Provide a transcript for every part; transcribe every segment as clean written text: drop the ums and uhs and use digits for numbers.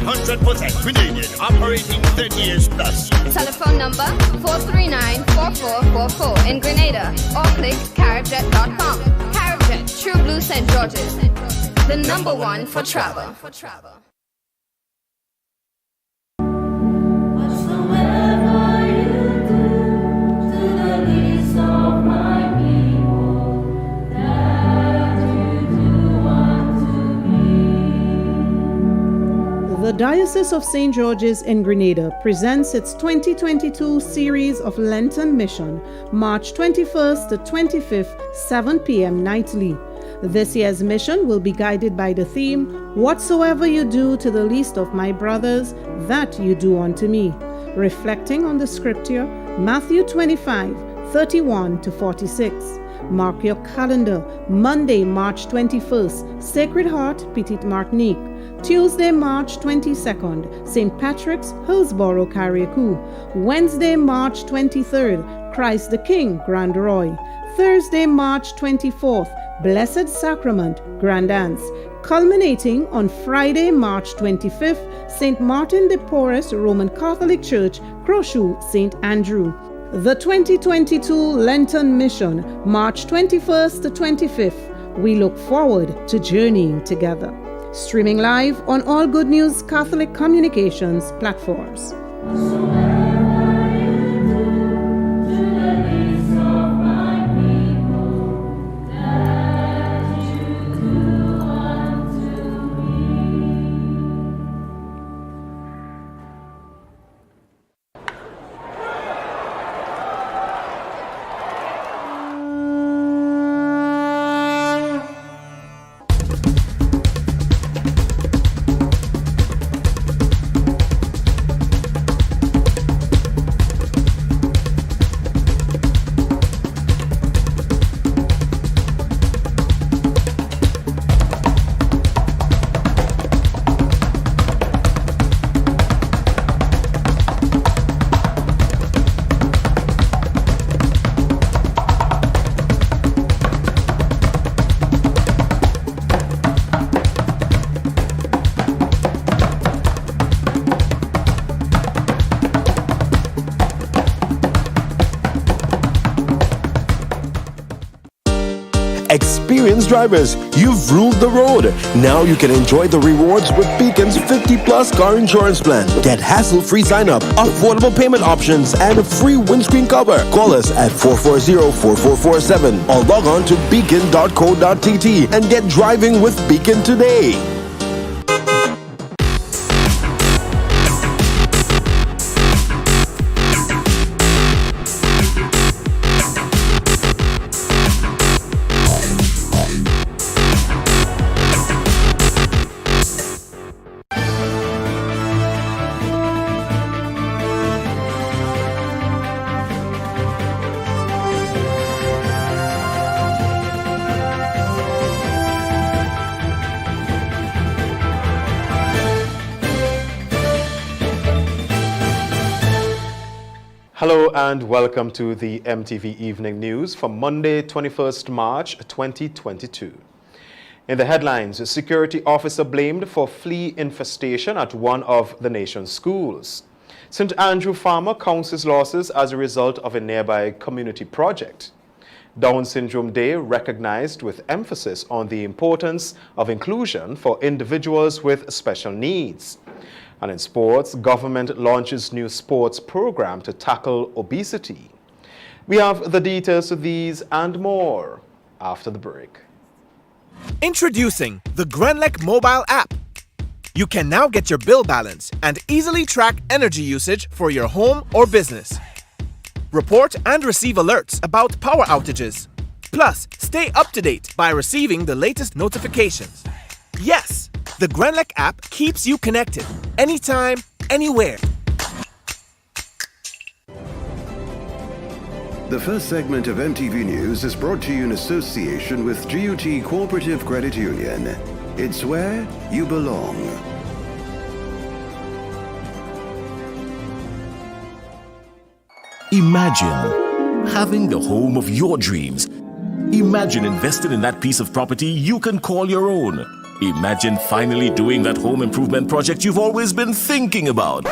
100% Grenadian, operating 30 years plus. Telephone number 439-4444 in Grenada or click caribjet.com. Caribjet, True Blue St. George's, the number one for travel. The Diocese of St. George's in Grenada presents its 2022 series of Lenten Mission, March 21st to 25th, 7 p.m. nightly. This year's mission will be guided by the theme, "Whatsoever you do to the least of my brothers, that you do unto me," reflecting on the scripture, Matthew 25, 31 to 46. Mark your calendar. Monday, March 21st, Sacred Heart, Petite Martinique. Tuesday, March 22nd, St. Patrick's, Hillsborough, Carriacou. Wednesday, March 23rd, Christ the King, Grand Roy. Thursday, March 24th, Blessed Sacrament, Grand Anse. Culminating on Friday, March 25th, St. Martin de Porres, Roman Catholic Church, Crochet, St. Andrew. The 2022 Lenten Mission, March 21st to 25th. We look forward to journeying together. Streaming live on all Good News Catholic Communications platforms. Experienced drivers, you've ruled the road. Now you can enjoy the rewards with Beacon's 50-plus car insurance plan. Get hassle-free sign-up, affordable payment options, and a free windscreen cover. Call us at 440-4447 or log on to beacon.co.tt and get driving with Beacon today. Hello and welcome to the MTV Evening News for Monday, 21st March 2022. In the headlines, a security officer blamed for flea infestation at one of the nation's schools. St. Andrew farmer counts his losses as a result of a nearby community project. Down Syndrome Day recognized with emphasis on the importance of inclusion for individuals with special needs. And in sports, government launches new sports program to tackle obesity. We have the details of these and more after the break. Introducing the Grenlec mobile app. You can now get your bill balance and easily track energy usage for your home or business. Report and receive alerts about power outages. Plus, stay up to date by receiving the latest notifications. Yes! The Grenlec app keeps you connected anytime, anywhere. The first segment of MTV News is brought to you in association with GUT Cooperative Credit Union. It's where you belong. Imagine having the home of your dreams. Imagine investing in that piece of property you can call your own. Imagine finally doing that home improvement project you've always been thinking about.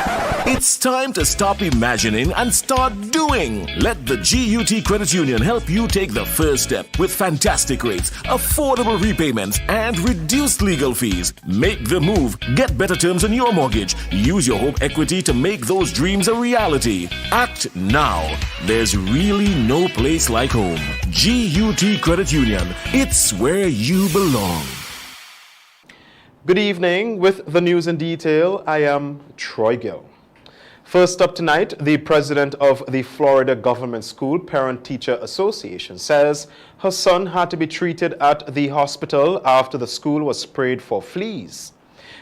It's time to stop imagining and start doing. Let the GUT Credit Union help you take the first step with fantastic rates, affordable repayments, and reduced legal fees. Make the move. Get better terms on your mortgage. Use your home equity to make those dreams a reality. Act now. There's really no place like home. GUT Credit Union. It's where you belong. Good evening. With the news in detail, I am Troy Gill. First up tonight, the president of the Florida Government School Parent-Teacher Association says her son had to be treated at the hospital after the school was sprayed for fleas.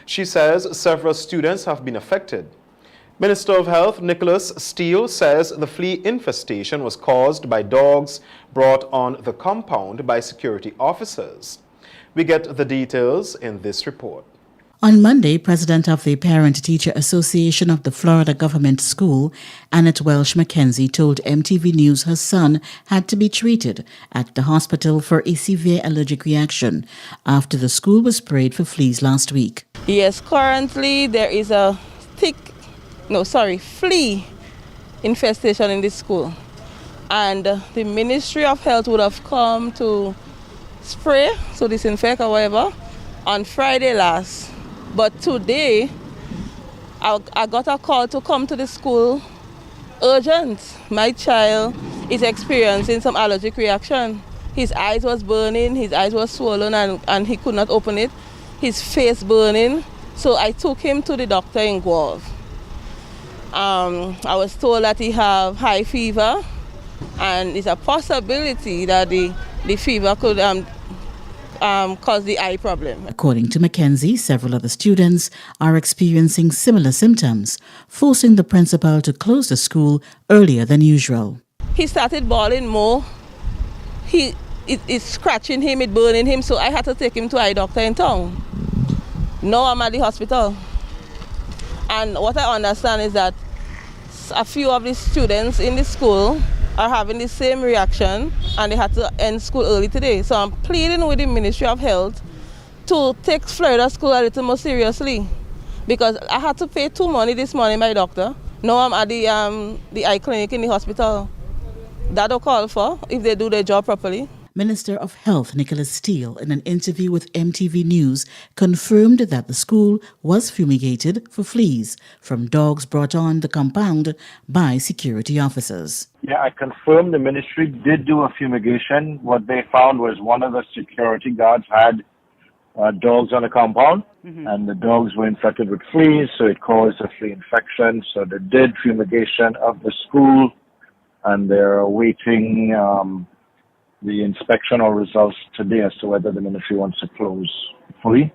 She says several students have been affected. Minister of Health Nicholas Steele says the flea infestation was caused by dogs brought on the compound by security officers. We get the details in this report. On Monday, President of the Parent-Teacher Association of the Florida Government School, Annette Welsh-McKenzie, told MTV News her son had to be treated at the hospital for a severe allergic reaction after the school was sprayed for fleas last week. Yes, currently there is a flea infestation in this school. And the Ministry of Health would have come to spray, so disinfect or whatever, on Friday last. But today, I got a call to come to the school urgent. My child is experiencing some allergic reaction. His eyes was burning, his eyes was swollen and he could not open it. His face burning. So I took him to the doctor in Guelph. I was told that he have high fever and it's a possibility that the fever could cause the eye problem. According to McKenzie, several other students are experiencing similar symptoms, forcing the principal to close the school earlier than usual. He started bawling more. It's scratching him, it burning him, so I had to take him to eye doctor in town. Now I'm at the hospital. And what I understand is that a few of the students in the school are having the same reaction and they had to end school early today. So I'm pleading with the Ministry of Health to take Florida school a little more seriously because I had to pay too money this morning by doctor. Now I'm at the eye clinic in the hospital. That'll call for if they do their job properly. Minister of Health Nicholas Steele, in an interview with MTV News, confirmed that the school was fumigated for fleas from dogs brought on the compound by security officers. Yeah, I confirmed the ministry did do a fumigation. What they found was one of the security guards had dogs on the compound, and the dogs were infected with fleas, so it caused a flea infection. So they did fumigation of the school, and they're awaiting the inspection or results today as to whether the ministry wants to close fully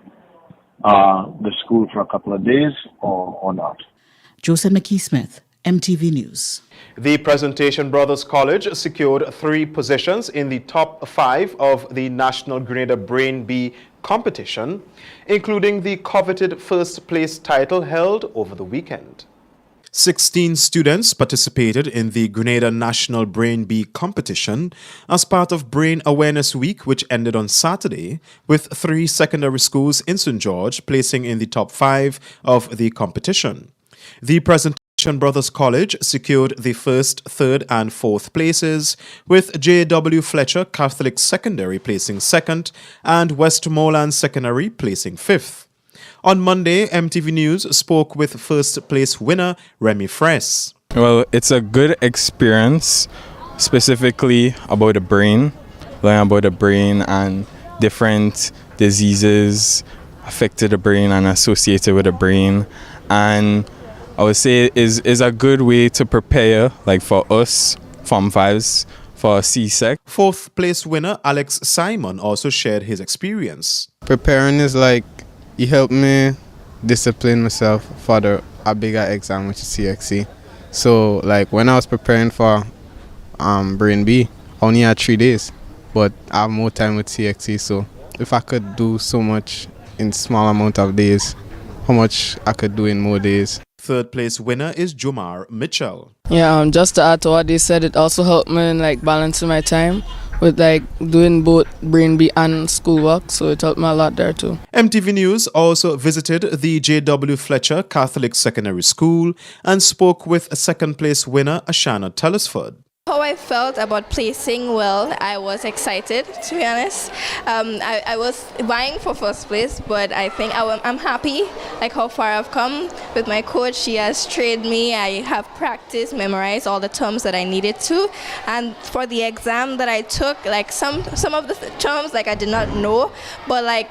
the school for a couple of days or not. Joseph McKee-Smith, MTV News. The Presentation Brothers College secured 3 positions in the top 5 of the National Grenada Brain Bee competition, including the coveted first place title held over the weekend. 16 students participated in the Grenada National Brain Bee competition as part of Brain Awareness Week, which ended on Saturday, with 3 secondary schools in St. George placing in the top 5 of the competition. The Presentation Brothers College secured the 1st, 3rd and 4th places, with J.W. Fletcher Catholic Secondary placing 2nd and Westmoreland Secondary placing 5th. On Monday, MTV News spoke with first place winner Remy Fraisse. Well, it's a good experience, specifically about the brain, learning about the brain and different diseases affected the brain and associated with the brain. And I would say is a good way to prepare, like for us, Form 5s, for CSEC. 4th place winner Alex Simon also shared his experience. Preparing is like, it helped me discipline myself for a bigger exam, which is CXC. So, like, when I was preparing for Brain B, I only had 3 days, but I have more time with CXC. So, if I could do so much in small amount of days, how much I could do in more days. 3rd place winner is Jomar Mitchell. Yeah, just to add to what they said, it also helped me in like balancing my time with like doing both brain B and schoolwork, so it helped me a lot there too. MTV News also visited the J.W. Fletcher Catholic Secondary School and spoke with a second-place winner, Ashana Tellisford. How I felt about placing well, I was excited, to be honest. I was vying for first place, but I think I'm happy, like how far I've come with my coach. She has trained me. I have practiced, memorized all the terms that I needed to. And for the exam that I took, like some of the terms, like I did not know, but like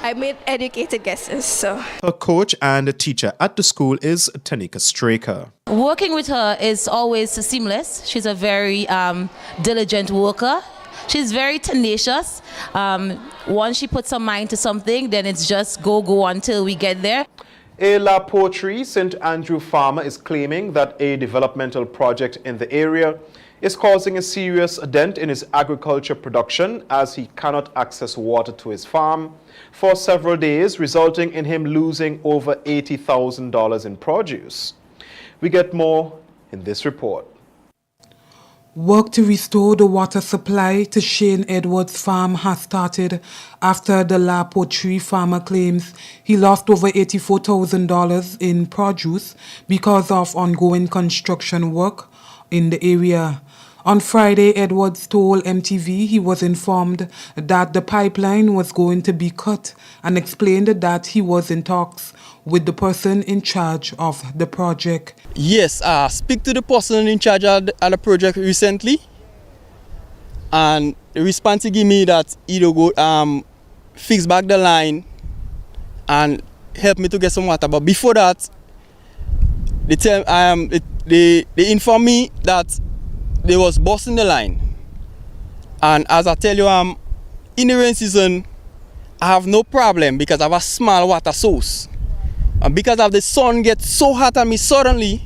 I made educated guesses. So Her coach and teacher at the school is Tanika Straker. Working with her is always seamless. She's a very diligent worker. She's very tenacious. Once she puts her mind to something, then it's just go until we get there. A La Poterie St. Andrew farmer is claiming that a developmental project in the area is causing a serious dent in his agriculture production as he cannot access water to his farm for several days, resulting in him losing over $80,000 in produce. We get more in this report. Work to restore the water supply to Shane Edwards' farm has started after the La Poterie farmer claims he lost over $84,000 in produce because of ongoing construction work in the area. On Friday, Edwards told MTV he was informed that the pipeline was going to be cut and explained that he was in talks with the person in charge of the project. Yes, I speak to the person in charge of the project recently, and the response he gave me that he'll go fix back the line and help me to get some water. But before that, they informed me that they was busting the line. And as I tell you, in the rain season, I have no problem because I have a small water source. And because of the sun gets so hot on me suddenly,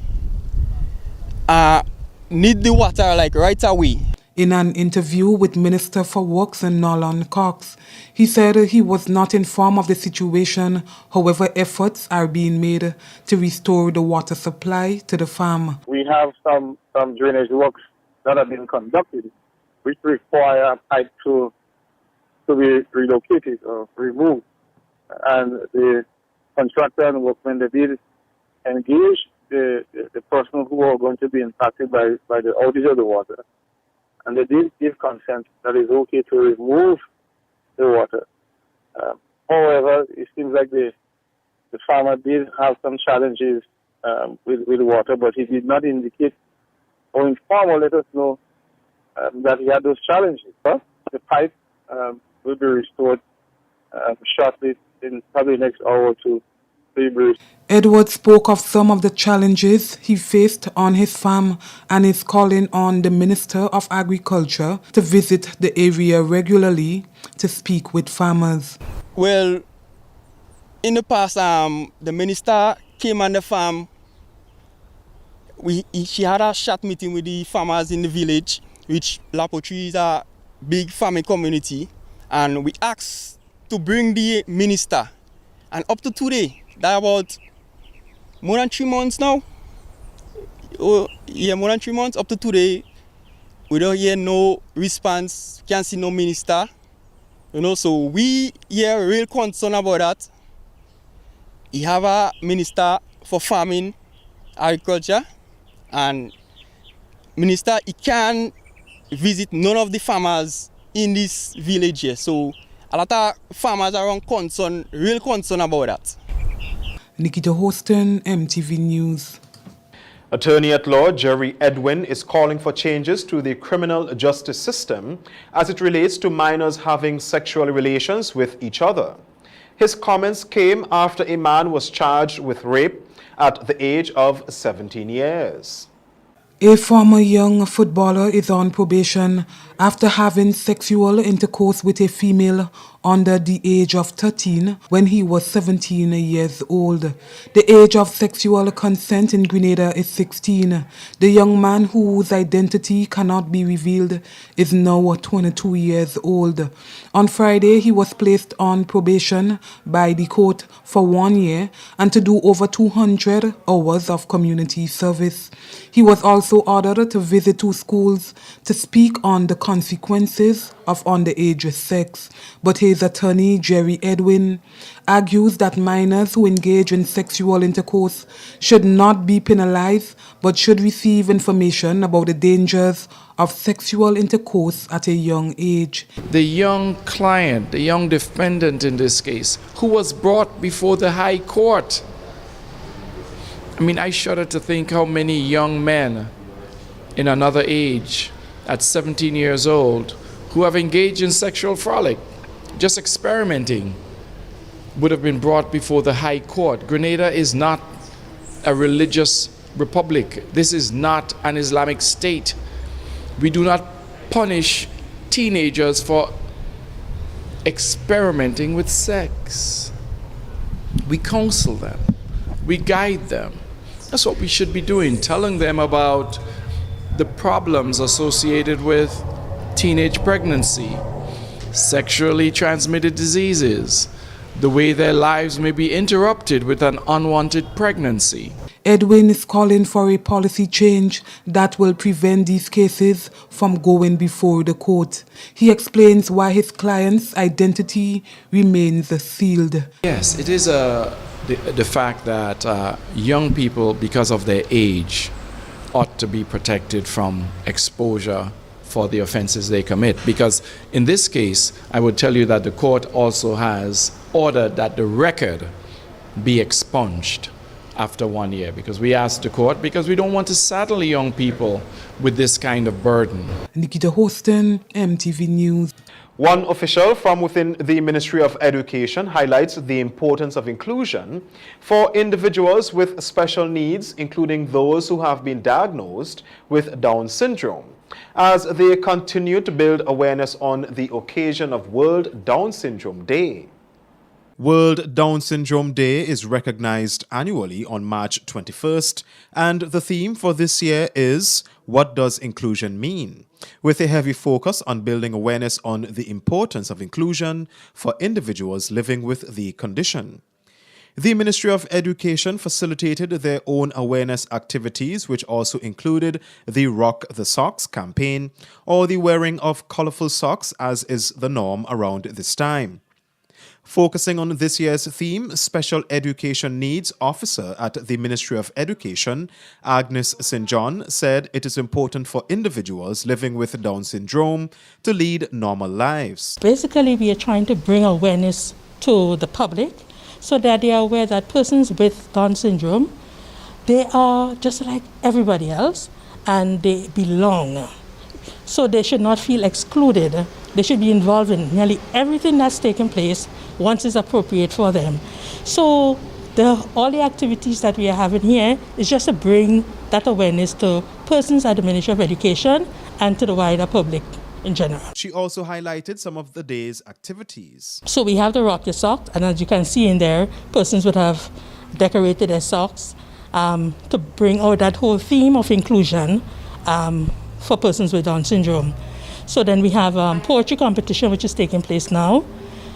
I need the water like right away. In an interview with Minister for Works and Nolan Cox, he said he was not informed of the situation. However, efforts are being made to restore the water supply to the farm. We have some drainage works that have been conducted, which require a pipe to be relocated or removed. And the contractor and workmen, they did engage the person who are going to be impacted by the outage of the water. And they did give consent that it's okay to remove the water. However, it seems like the farmer did have some challenges with water, but he did not indicate or inform or let us know that he had those challenges. But the pipe will be restored shortly, in probably next hour or two. Edwards spoke of some of the challenges he faced on his farm and is calling on the Minister of Agriculture to visit the area regularly to speak with farmers. Well, in the past, the minister came on the farm. She had a short meeting with the farmers in the village, which La Poterie is a big farming community, and we asked to bring the minister. And up to today, that about more than 3 months now. Oh, yeah, more than 3 months. Up to today, we don't hear no response. Can't see no minister. You know, so we hear real concern about that. We have a minister for farming, agriculture, and minister he can't visit none of the farmers in this village here. So a lot of farmers are real concern about that. Nikita Houston, MTV News. Attorney-at-Law Jerry Edwin is calling for changes to the criminal justice system as it relates to minors having sexual relations with each other. His comments came after a man was charged with rape at the age of 17 years. A former young footballer is on probation after having sexual intercourse with a female under the age of 13 when he was 17 years old. The age of sexual consent in Grenada is 16. The young man, whose identity cannot be revealed, is now 22 years old. On Friday, he was placed on probation by the court for 1 year and to do over 200 hours of community service. He was also ordered to visit 2 schools to speak on the consequences of underage sex, but his attorney, Jerry Edwin, argues that minors who engage in sexual intercourse should not be penalized, but should receive information about the dangers of sexual intercourse at a young age. The young client, the young defendant in this case, who was brought before the High Court. I mean, I shudder to think how many young men in another age, at 17 years old, who have engaged in sexual frolic, just experimenting, would have been brought before the High Court. Grenada is not a religious republic. This is not an Islamic state. We do not punish teenagers for experimenting with sex. We counsel them. We guide them. That's what we should be doing, telling them about the problems associated with teenage pregnancy, sexually transmitted diseases, the way their lives may be interrupted with an unwanted pregnancy. Edwin is calling for a policy change that will prevent these cases from going before the court. He explains why his client's identity remains sealed. Yes, it is the fact that young people, because of their age, ought to be protected from exposure for the offenses they commit. Because in this case, I would tell you that the court also has ordered that the record be expunged after 1 year, because we asked the court because we don't want to saddle young people with this kind of burden. Nikita Hostin, MTV News. One official from within the Ministry of Education highlights the importance of inclusion for individuals with special needs, including those who have been diagnosed with Down syndrome, as they continue to build awareness on the occasion of World Down Syndrome Day. World Down Syndrome Day is recognized annually on March 21st, and the theme for this year is "What Does Inclusion Mean?", with a heavy focus on building awareness on the importance of inclusion for individuals living with the condition. The Ministry of Education facilitated their own awareness activities, which also included the Rock the Socks campaign, or the wearing of colorful socks, as is the norm around this time. Focusing on this year's theme, Special Education Needs Officer at the Ministry of Education, Agnes St. John, said it is important for individuals living with Down syndrome to lead normal lives. Basically, we are trying to bring awareness to the public so that they are aware that persons with Down syndrome, they are just like everybody else and they belong. So they should not feel excluded. They should be involved in nearly everything that's taking place once it's appropriate for them. So all the activities that we are having here is just to bring that awareness to persons at the Ministry of Education and to the wider public in general. She also highlighted some of the day's activities. So we have the Rock Your Socks, and as you can see in there, persons would have decorated their socks to bring out that whole theme of inclusion for persons with Down syndrome. So then we have poetry competition, which is taking place now.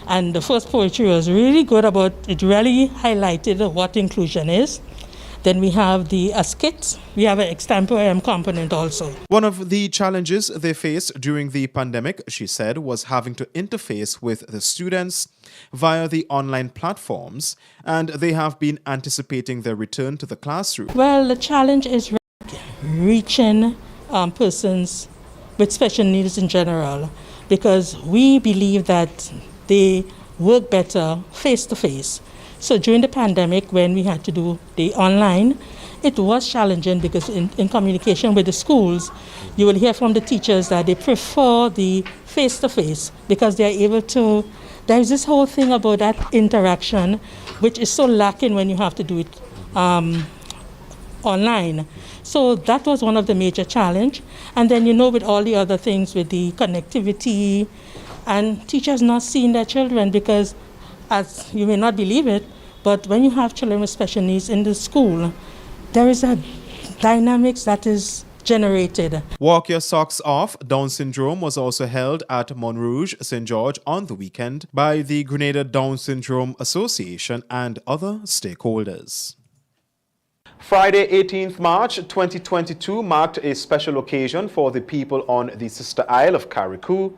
And the first poetry was really good about, it really highlighted what inclusion is. Then we have the skits. We have an extemporary component also. One of the challenges they faced during the pandemic, she said, was having to interface with the students via the online platforms, and they have been anticipating their return to the classroom. Well, the challenge is reaching persons with special needs in general, because we believe that they work better face-to-face. So during the pandemic, when we had to do the online, it was challenging because in communication with the schools, you will hear from the teachers that they prefer the face-to-face because they are able to, there's this whole thing about that interaction, which is so lacking when you have to do it online. So that was one of the major challenge. And then, with all the other things with the connectivity, and teachers not seeing their children because, as you may not believe it, but when you have children with special needs in the school, there is a dynamics that is generated. Walk Your Socks Off Down Syndrome was also held at Montrouge, St. George on the weekend by the Grenada Down Syndrome Association and other stakeholders. Friday, 18th March 2022 marked a special occasion for the people on the Sister Isle of Carriacou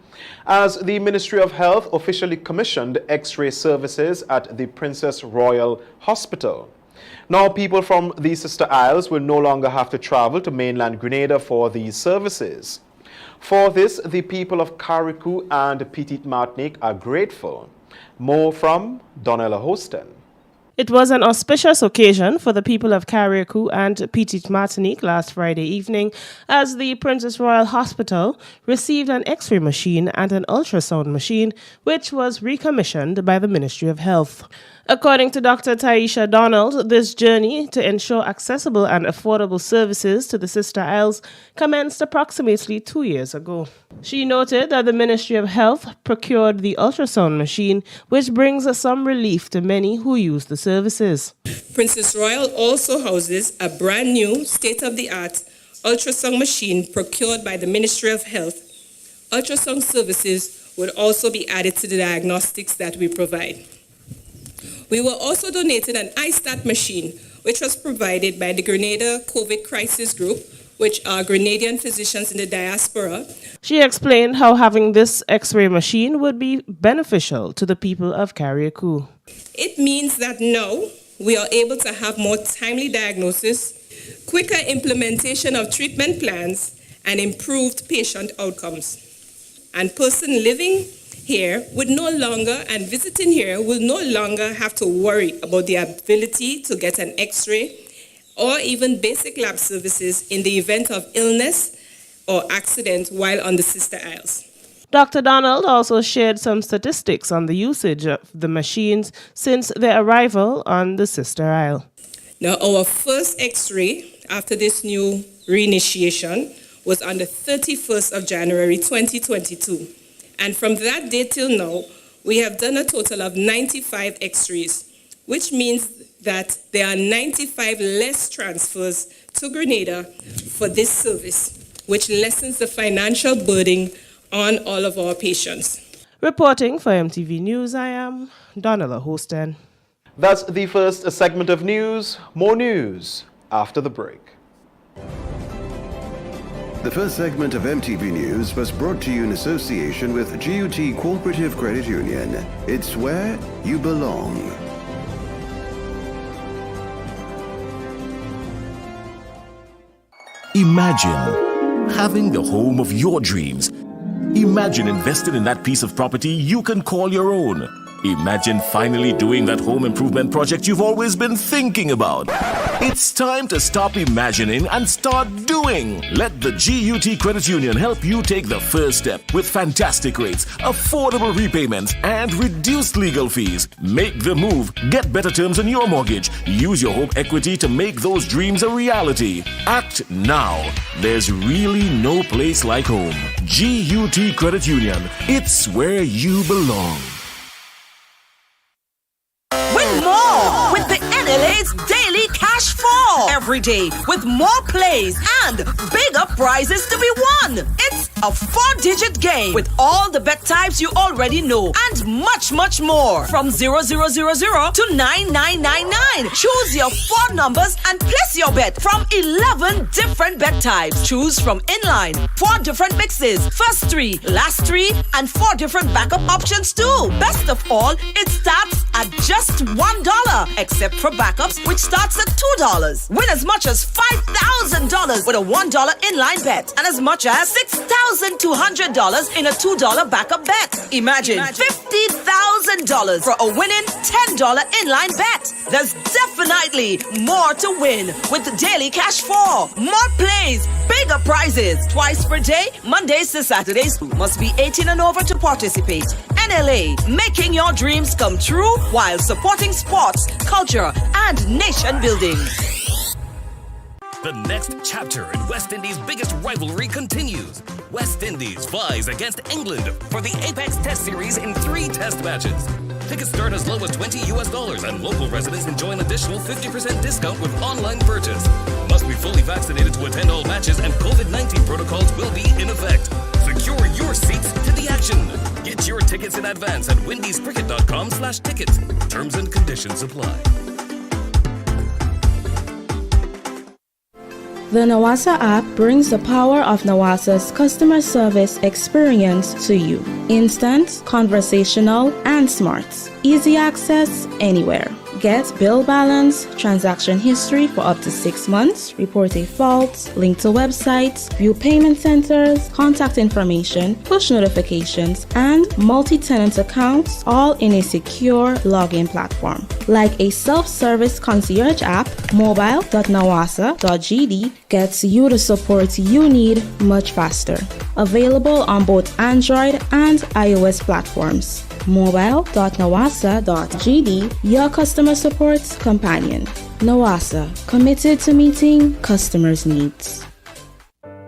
as the Ministry of Health officially commissioned X-ray services at the Princess Royal Hospital. Now, people from the Sister Isles will no longer have to travel to mainland Grenada for these services. For this, the people of Carriacou and Petite Martinique are grateful. More from Donella Hosten. It was an auspicious occasion for the people of Carriacou and Petite Martinique last Friday evening as the Princess Royal Hospital received an X-ray machine and an ultrasound machine, which was recommissioned by the Ministry of Health. According to Dr. Taisha Donald, this journey to ensure accessible and affordable services to the Sister Isles commenced approximately 2 years ago. She noted that the Ministry of Health procured the ultrasound machine, which brings some relief to many who use the services. Princess Royal also houses a brand new state-of-the-art ultrasound machine procured by the Ministry of Health. Ultrasound services would also be added to the diagnostics that we provide. We were also donated an iStat machine, which was provided by the Grenada COVID Crisis Group, which are Grenadian physicians in the diaspora. She explained how having this X-ray machine would be beneficial to the people of Carriacou. It means that now we are able to have more timely diagnosis, quicker implementation of treatment plans, and improved patient outcomes. And person living here would no longer, and visiting here will no longer have to worry about the ability to get an X-ray or even basic lab services in the event of illness or accident while on the Sister Isles. Dr. Donald also shared some statistics on the usage of the machines since their arrival on the Sister Isle. Now, our first X-ray after this new reinitiation was on the 31st of January 2022. And from that day till now, we have done a total of 95 X-rays, which means that there are 95 less transfers to Grenada for this service, which lessens the financial burden on all of our patients. Reporting for MTV News, I am Donella Hosten. That's the first segment of news. More news after the break. The first segment of MTV News was brought to you in association with GUT Cooperative Credit Union. It's where you belong. Imagine having the home of your dreams. Imagine investing in that piece of property you can call your own. Imagine finally doing that home improvement project you've always been thinking about. It's time to stop imagining and start doing. Let the GUT Credit Union help you take the first step with fantastic rates, affordable repayments, and reduced legal fees. Make the move. Get better terms on your mortgage. Use your home equity to make those dreams a reality. Act now. There's really no place like home. GUT Credit Union. It's where you belong. More with the NLA's Daily Cash Fall. Every day with more plays and bigger prizes to be won. It's a 4-digit game with all the bet types you already know and much, much more. From 0000 to 9999. Choose your 4 numbers and place your bet from 11 different bet types. Choose from inline, 4 different mixes, first 3, last 3, and 4 different backup options too. Best of all, it starts at just $1, except for backups, which starts at $2. Win as much as $5,000 with a $1 inline bet and as much as $6,200 in a $2 backup bet. Imagine $50,000 for a winning $10 inline bet. There's definitely more to win with the Daily Cash 4. More plays, bigger prizes. Twice per day, Mondays to Saturdays. Must be 18 and over to participate. NLA, making your dreams come true while supporting sports, culture, and nation building. The next chapter in West Indies' biggest rivalry continues. West Indies flies against England for the Apex Test Series in 3 test matches. Tickets start as low as $20 and local residents enjoy an additional 50% discount with online purchase. Must be fully vaccinated to attend all matches and COVID-19 protocols will be in effect. Secure your seats to the action. Get your tickets in advance at windiescricket.com/tickets. Terms and conditions apply. The Nawasa app brings the power of Nawasa's customer service experience to you. Instant, conversational, and smart. Easy access anywhere. Get bill balance, transaction history for up to 6 months, report a fault, link to websites, view payment centers, contact information, push notifications, and multi-tenant accounts, all in a secure login platform. Like a self-service concierge app, mobile.nawasa.gd gets you the support you need much faster. Available on both Android and iOS platforms. mobile.nawasa.gd, your customer support companion. Nawasa, committed to meeting customers' needs.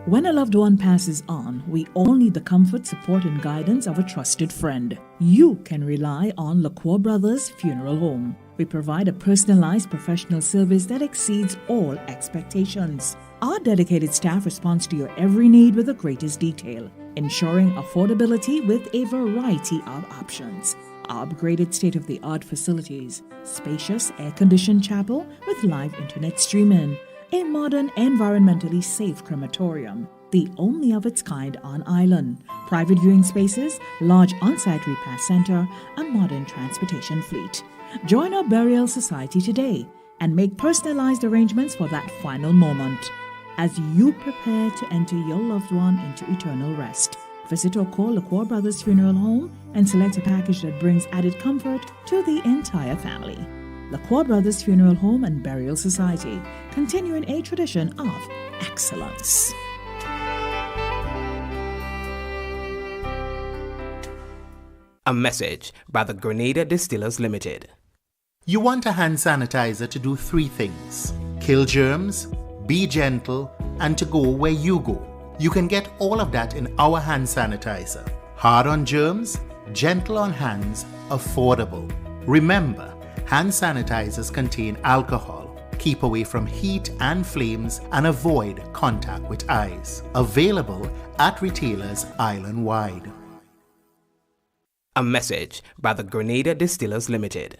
When a loved one passes on, we all need the comfort, support, and guidance of a trusted friend. You can rely on LaCour Brothers Funeral Home. We provide a personalized professional service that exceeds all expectations. Our dedicated staff responds to your every need with the greatest detail, ensuring affordability with a variety of options. Our upgraded state-of-the-art facilities, spacious air-conditioned chapel with live internet streaming, a modern, environmentally safe crematorium, the only of its kind on island, private viewing spaces, large on-site repast center, a modern transportation fleet. Join our burial society today and make personalized arrangements for that final moment. As you prepare to enter your loved one into eternal rest, visit or call LaCour Brothers Funeral Home and select a package that brings added comfort to the entire family. LaCour Brothers Funeral Home and Burial Society, continuing a tradition of excellence. A message by the Grenada Distillers Limited. You want a hand sanitizer to do 3 things: kill germs, be gentle, and to go where you go. You can get all of that in our hand sanitizer. Hard on germs, gentle on hands, affordable. Remember, hand sanitizers contain alcohol. Keep away from heat and flames and avoid contact with eyes. Available at retailers island-wide. A message by the Grenada Distillers Limited.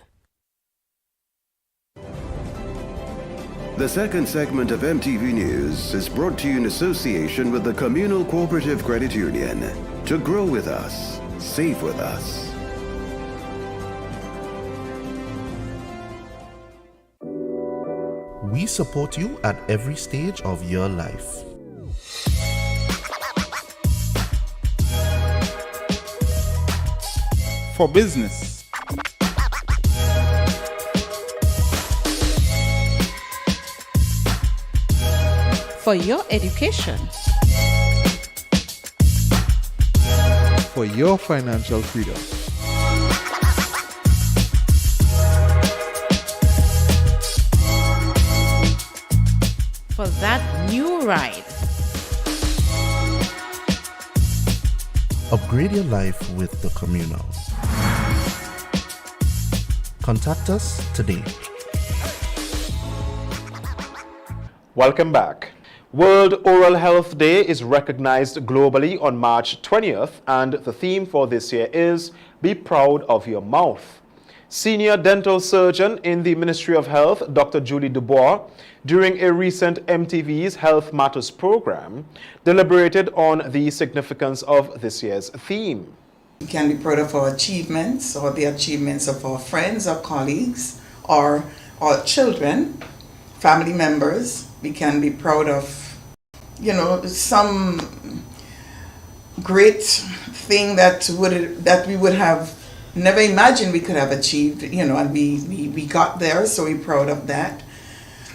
The second segment of MTV News is brought to you in association with the Communal Cooperative Credit Union. To grow with us, save with us. We support you at every stage of your life. For business, for your education, for your financial freedom, for that new ride. Upgrade your life with the Communal. Contact us today. Welcome back. World Oral Health Day is recognized globally on March 20th, and the theme for this year is Be Proud of Your Mouth. Senior dental surgeon in the Ministry of Health, Dr. Julie Dubois, during a recent MTV's Health Matters program, deliberated on the significance of this year's theme. We can be proud of our achievements or the achievements of our friends or colleagues or our children, family members. We can be proud of, some great thing that we would have never imagined we could have achieved, and we got there, so we're proud of that.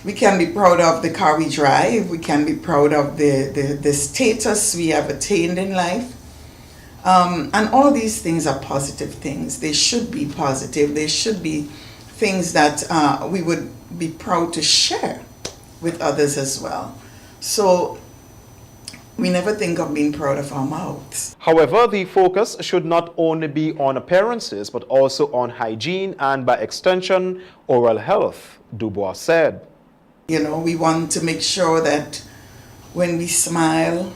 We can be proud of the car we drive. We can be proud of the status we have attained in life. And all these things are positive things. They should be positive. They should be things that we would be proud to share with others as well. So we never think of being proud of our mouths. However, the focus should not only be on appearances, but also on hygiene and, by extension, oral health, Dubois said. We want to make sure that when we smile,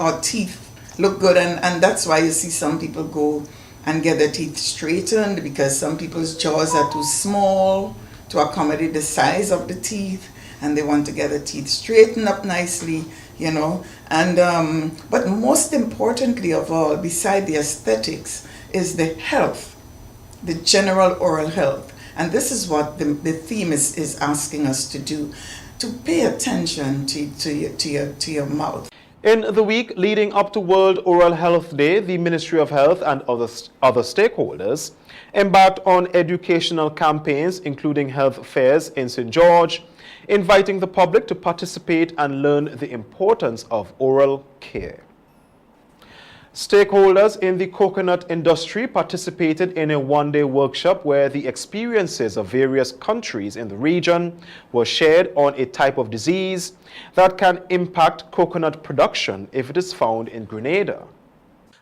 our teeth look good, and that's why you see some people go and get their teeth straightened, because some people's jaws are too small to accommodate the size of the teeth. and they want to get their teeth straightened up nicely, you know. And but most importantly of all, beside the aesthetics, is the health, the general oral health. And this is what the theme is asking us to do, to pay attention to your mouth. In the week leading up to World Oral Health Day, the Ministry of Health and other stakeholders embarked on educational campaigns, including health fairs in St. George, inviting the public to participate and learn the importance of oral care. Stakeholders in the coconut industry participated in a one-day workshop where the experiences of various countries in the region were shared on a type of disease that can impact coconut production if it is found in Grenada.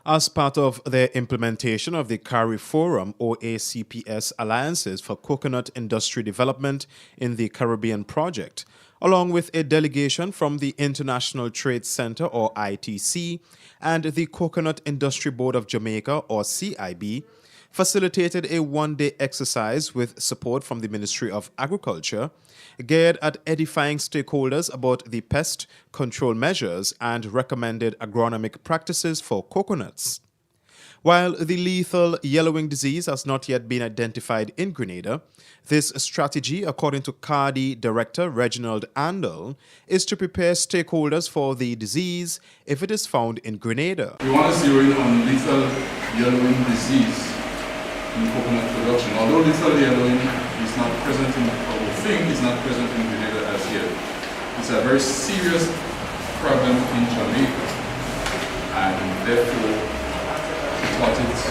As part of their implementation of the CARI Forum or ACPS Alliances for Coconut Industry Development in the Caribbean project, along with a delegation from the International Trade Center or ITC and the Coconut Industry Board of Jamaica or CIB, facilitated a one-day exercise with support from the Ministry of Agriculture, geared at edifying stakeholders about the pest control measures and recommended agronomic practices for coconuts. While the lethal yellowing disease has not yet been identified in Grenada, this strategy, according to CARDI Director Reginald Andel, is to prepare stakeholders for the disease if it is found in Grenada. We want to zero in on lethal yellowing disease in coconut production. Although lethal yellowing is not present in, or we think is not present in Grenada as yet, it's a very serious problem in Jamaica, and therefore what it's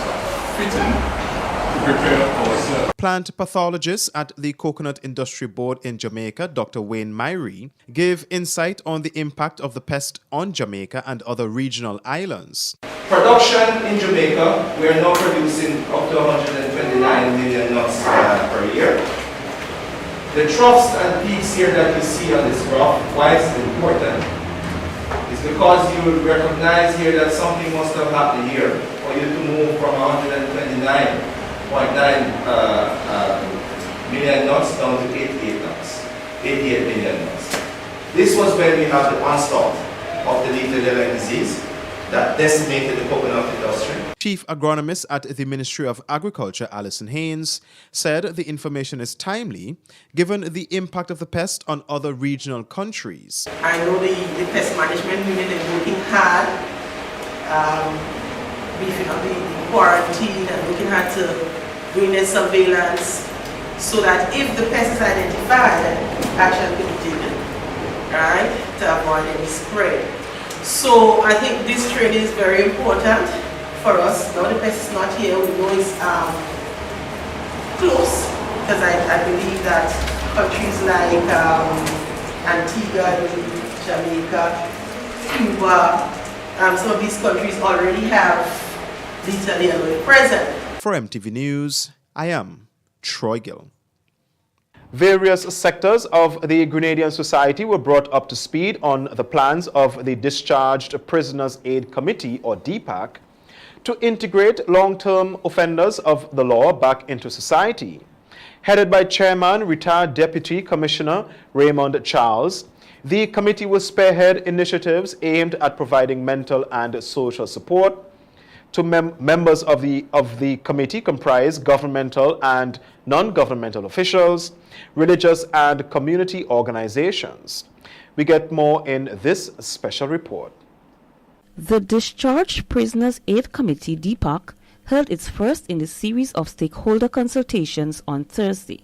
fitting to prepare ourselves. Plant pathologist at the Coconut Industry Board in Jamaica, Dr. Wayne Myrie, gave insight on the impact of the pest on Jamaica and other regional islands. Production in Jamaica, we are now producing up to 129 million nuts per year. The troughs and peaks here that you see on this graph, why it's important, is because you recognize here that something must have happened here for you to move from 129.9 million nuts down to 88 million nuts. This was when we had the onslaught of the lethal yellowing disease that decimated the coconut industry. Chief agronomist at the Ministry of Agriculture, Alison Haynes, said the information is timely given the impact of the pest on other regional countries. I know the pest management unit is working hard, beefing up the quarantine and looking hard to doing their surveillance so that if the pest is identified, action can be taken, right, to avoid any spread. So I think this training is very important for us. Now the pest is not here, we know it's close, because I believe that countries like Antigua, Jamaica, Cuba, some of these countries already have lethal yellowing present. For MTV News, I am Troy Gill. Various sectors of the Grenadian society were brought up to speed on the plans of the Discharged Prisoners Aid Committee, or DPAC, to integrate long-term offenders of the law back into society. Headed by Chairman, retired Deputy Commissioner Raymond Charles, the committee will spearhead initiatives aimed at providing mental and social support to members of the committee comprise governmental and non-governmental officials, religious and community organizations. We get more in this special report. The Discharged Prisoners Aid Committee, DPAC, held its first in the series of stakeholder consultations on Thursday.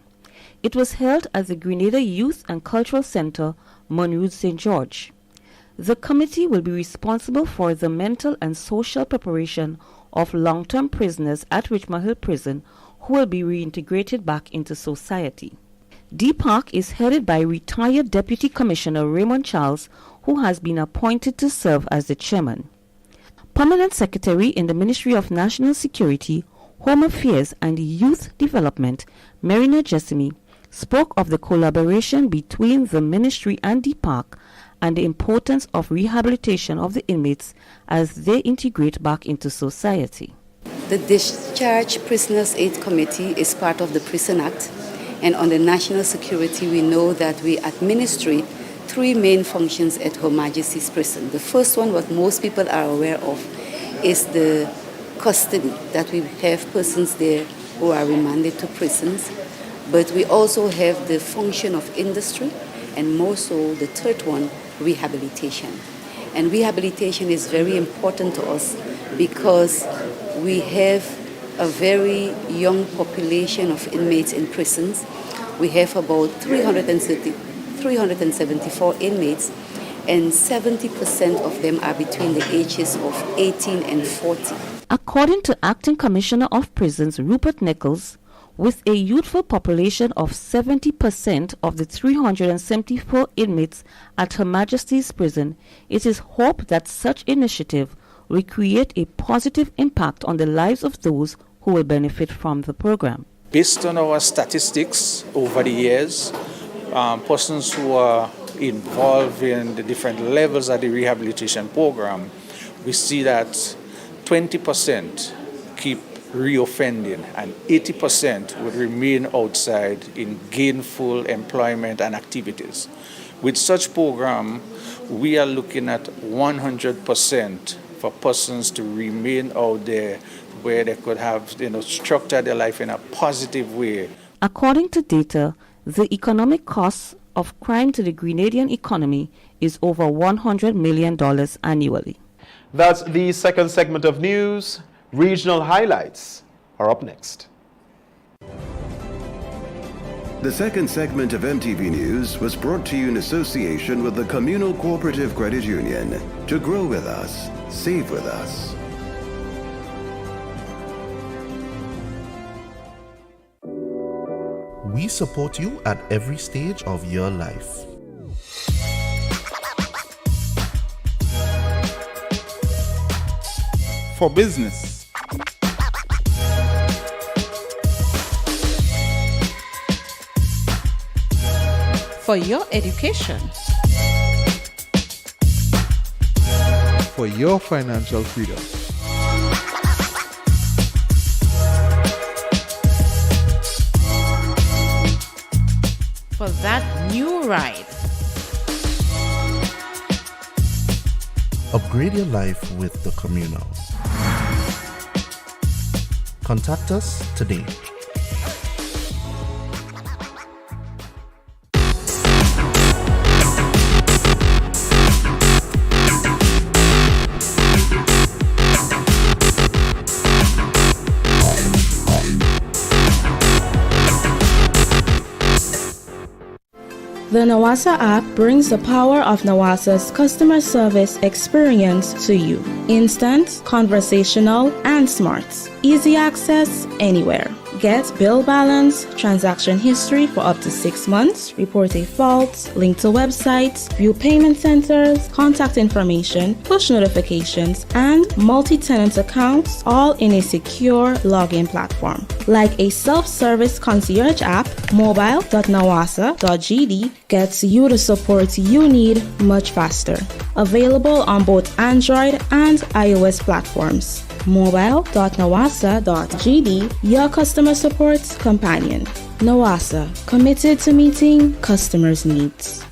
It was held at the Grenada Youth and Cultural Center, Monroe, St. George. The committee will be responsible for the mental and social preparation of long-term prisoners at Richmond Hill Prison who will be reintegrated back into society. DPAC is headed by retired Deputy Commissioner Raymond Charles, who has been appointed to serve as the chairman. Permanent Secretary in the Ministry of National Security, Home Affairs and Youth Development, Marina Jessamy, spoke of the collaboration between the ministry and DPAC and the importance of rehabilitation of the inmates as they integrate back into society. The Discharged Prisoners Aid Committee is part of the Prison Act. And on the national security, we know that we administrate 3 main functions at Her Majesty's Prison. The first one, what most people are aware of, is the custody, that we have persons there who are remanded to prisons. But we also have the function of industry, and more so the third one, rehabilitation. And rehabilitation is very important to us because we have a very young population of inmates in prisons. We have about 374 inmates, and 70% of them are between the ages of 18 and 40. According to Acting Commissioner of Prisons Rupert Nichols, with a youthful population of 70% of the 374 inmates at Her Majesty's Prison, it is hoped that such initiative will create a positive impact on the lives of those who will benefit from the program. Based on our statistics over the years, persons who are involved in the different levels of the rehabilitation program, we see that 20% keep reoffending and 80% would remain outside in gainful employment and activities. With such program, we are looking at 100% for persons to remain out there where they could have, structured their life in a positive way. According to data, the economic costs of crime to the Grenadian economy is over $100 million annually. That's the second segment of news. Regional highlights are up next. The second segment of MTV News was brought to you in association with the Communal Cooperative Credit Union. To grow with us, save with us. We support you at every stage of your life. For business, For your education. for your financial freedom. For that new ride. Upgrade your life with the Communal. Contact us today. The Nawasa app brings the power of Nawasa's customer service experience to you. Instant, conversational, and smart. Easy access anywhere. Get bill balance, transaction history for up to 6 months, report a fault, link to websites, view payment centers, contact information, push notifications, and multi-tenant accounts, all in a secure login platform. Like a self-service concierge app, mobile.nawasa.gd gets you the support you need much faster. Available on both Android and iOS platforms. mobile.nawasa.gd, your customer support companion. Nawasa, committed to meeting customers' needs.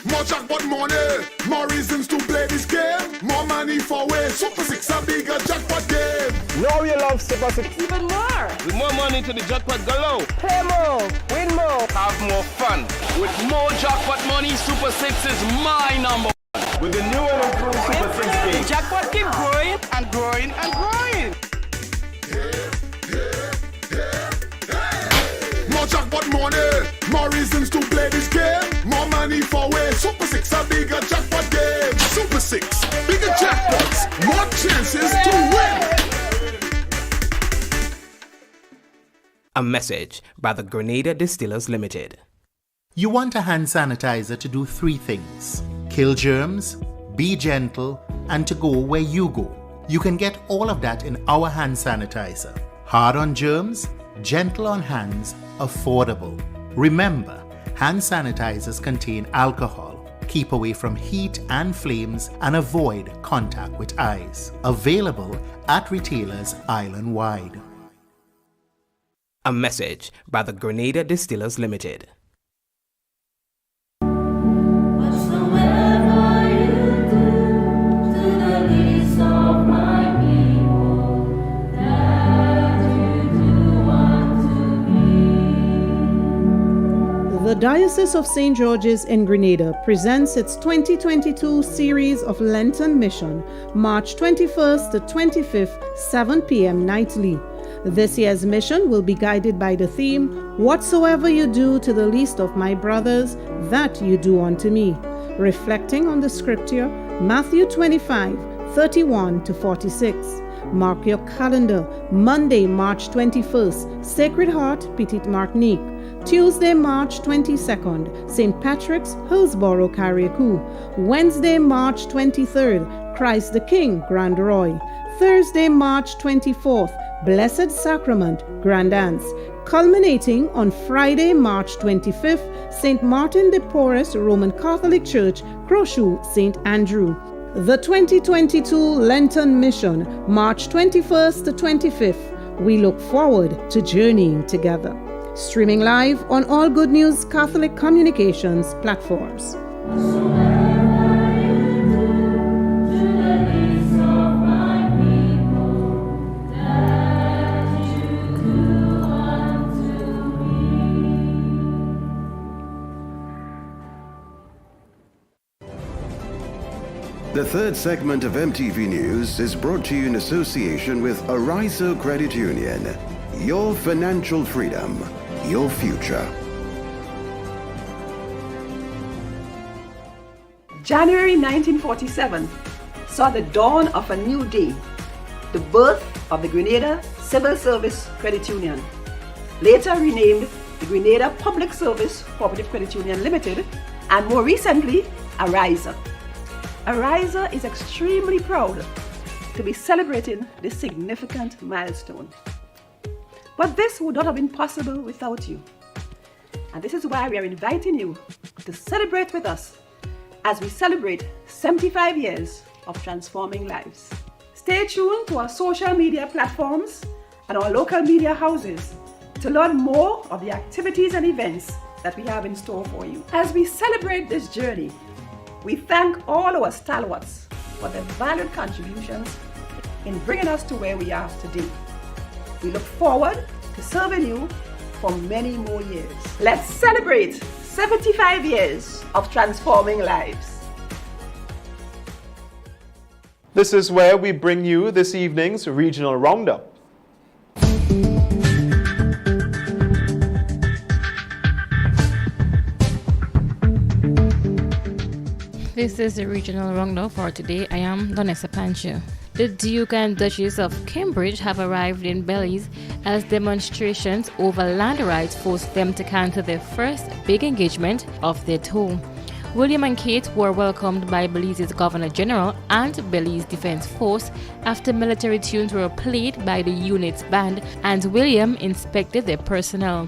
More jackpot money, more reasons to play this game. More money for way, Super 6 a bigger jackpot game. Now you love Super 6 even more. With more money to the jackpot galore. Play more, win more, have more fun. With more jackpot money, Super 6 is my number one. With the new and improved Super 6 game, the jackpot keep growing and growing and growing. More jackpot money, more reasons to play this game. More money for way, Super 6 a bigger jackpot game. Super 6, bigger jackpots, more chances to win. A message by the Grenada Distillers Limited. You want a hand sanitizer to do 3 things: kill germs, be gentle, and to go where you go. You can get all of that in our hand sanitizer. Hard on germs, gentle on hands, affordable. Remember, hand sanitizers contain alcohol. Keep away from heat and flames and avoid contact with eyes. Available at retailers island-wide. A message by the Grenada Distillers Limited. The Diocese of St. George's in Grenada presents its 2022 series of Lenten Mission, March 21st to 25th, 7 p.m. nightly. This year's mission will be guided by the theme, "Whatsoever you do to the least of my brothers, that you do unto me," reflecting on the scripture, Matthew 25, 31 to 46. Mark your calendar, Monday, March 21st, Sacred Heart, Petite Martinique. Tuesday, March 22nd, St. Patrick's, Hillsborough, Carriacou. Wednesday, March 23rd, Christ the King, Grand Roy. Thursday, March 24th, Blessed Sacrament, Grand Anse. Culminating on Friday, March 25th, St. Martin de Porres, Roman Catholic Church, Crochet, St. Andrew. The 2022 Lenten Mission, March 21st to 25th. We look forward to journeying together. Streaming live on all Good News Catholic Communications platforms. The third segment of MTV News is brought to you in association with Arizo Credit Union. Your financial freedom, your future. January 1947 saw the dawn of a new day, the birth of the Grenada Civil Service Credit Union, later renamed the Grenada Public Service Cooperative Credit Union Limited, and more recently, Arizo. Arizo is extremely proud to be celebrating this significant milestone. But this would not have been possible without you. And this is why we are inviting you to celebrate with us as we celebrate 75 years of transforming lives. Stay tuned to our social media platforms and our local media houses to learn more of the activities and events that we have in store for you. As we celebrate this journey, we thank all our stalwarts for their valued contributions in bringing us to where we are today. We look forward to serving you for many more years. Let's celebrate 75 years of transforming lives. This is where we bring you this evening's regional roundup. This is the regional roundup for today. I am Donessa Pancho. The Duke and Duchess of Cambridge have arrived in Belize as demonstrations over land rights forced them to cancel their first big engagement of their tour. William and Kate were welcomed by Belize's Governor General and Belize Defense Force after military tunes were played by the unit's band, and William inspected their personnel.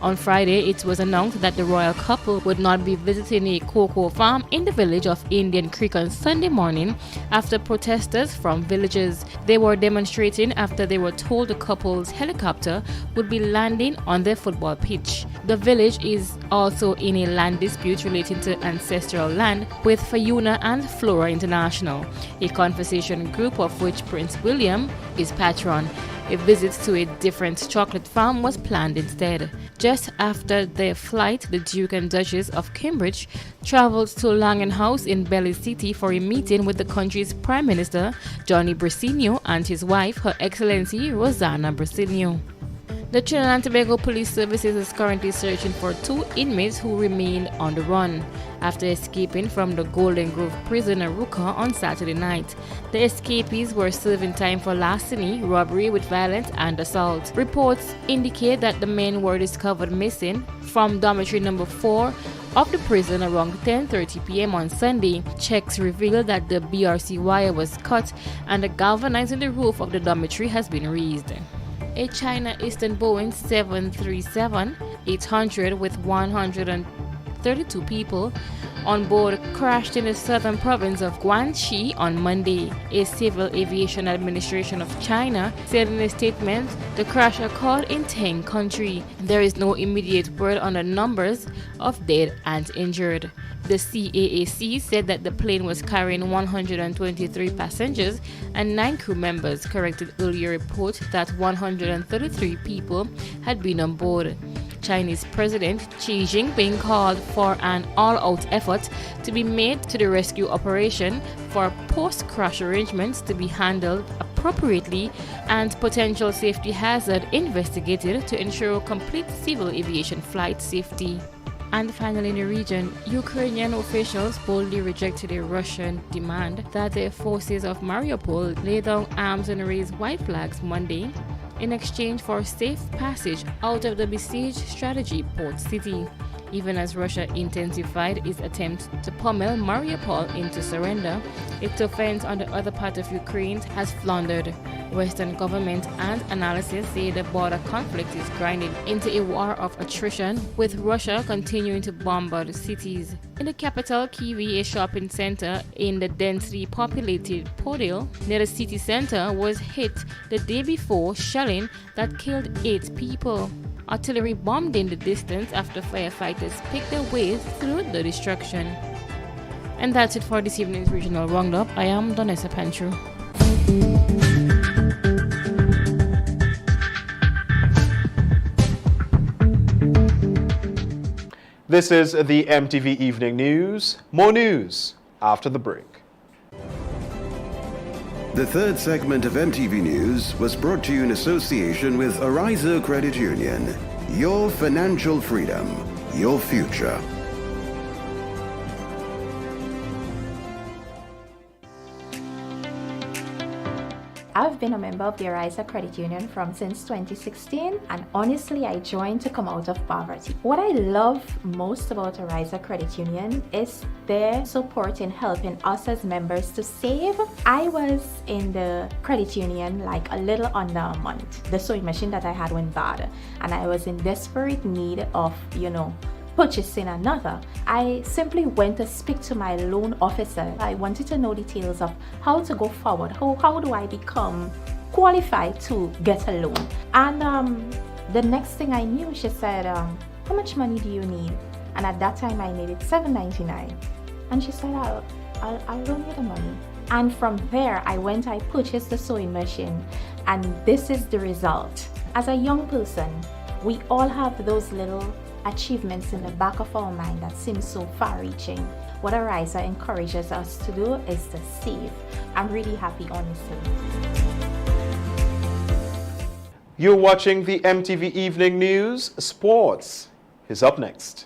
On Friday, it was announced that the royal couple would not be visiting a cocoa farm in the village of Indian Creek on Sunday morning after protesters from villages. They were demonstrating after they were told the couple's helicopter would be landing on their football pitch. The village is also in a land dispute relating to ancestral land with Fauna and Flora International, a conservation group of which Prince William is patron. A visit to a different chocolate farm was planned instead. Just after their flight, the Duke and Duchess of Cambridge traveled to Langan House in Belize City for a meeting with the country's Prime Minister, Johnny Briceño, and his wife, Her Excellency Rosanna Briceño. The Trinidad and Tobago Police Services is currently searching for 2 inmates who remained on the run after escaping from the Golden Grove prison Aruca on Saturday night. The escapees were serving time for larceny, robbery with violence, and assault. Reports indicate that the men were discovered missing from dormitory number 4 of the prison around 10:30 p.m. on Sunday. Checks revealed that the BRC wire was cut and the galvanizing the roof of the dormitory has been raised. A China Eastern Boeing 737-800 with 132 people on board crashed in the southern province of Guangxi on Monday. A Civil Aviation Administration of China said in a statement the crash occurred in Teng country. There is no immediate word on the numbers of dead and injured. The CAAC said that the plane was carrying 123 passengers and 9 crew members, corrected earlier report that 133 people had been on board. Chinese President Xi Jinping called for an all-out effort to be made to the rescue operation, for post-crash arrangements to be handled appropriately and potential safety hazard investigated to ensure complete civil aviation flight safety. And finally, in the region, Ukrainian officials boldly rejected a Russian demand that the forces of Mariupol lay down arms and raise white flags Monday in exchange for safe passage out of the besieged strategy port city, even as Russia intensified its attempt to pummel Mariupol into surrender. Its offense on the other part of Ukraine has floundered. Western government and analysis say the border conflict is grinding into a war of attrition, with Russia continuing to bombard cities. In the capital, Kyiv, a shopping center in the densely populated Podil near the city center was hit the day before shelling that killed 8 people. Artillery bombed in the distance after firefighters picked their way through the destruction. And that's it for this evening's regional roundup. I am Donessa Panchu. This is the MTV Evening News. More news after the break. The third segment of MTV News was brought to you in association with Ariza Credit Union. Your financial freedom, your future. I've been a member of the Ariza Credit Union since 2016, and honestly I joined to come out of poverty. What I love most about Ariza Credit Union is their support in helping us as members to save. I was in the credit union like a little under a month. The sewing machine that I had went bad and I was in desperate need of, purchasing another. I simply went to speak to my loan officer. I wanted to know details of how to go forward. How do I become qualified to get a loan? And the next thing I knew, she said, how much money do you need? And at that time I needed $7.99. And she said, I'll loan you the money. And from there I purchased the sewing machine, and this is the result. As a young person, we all have those little achievements in the back of our mind that seem so far-reaching. What Ariza encourages us to do is to save. I'm really happy, honestly. You're watching the MTV Evening News. Sports is up next.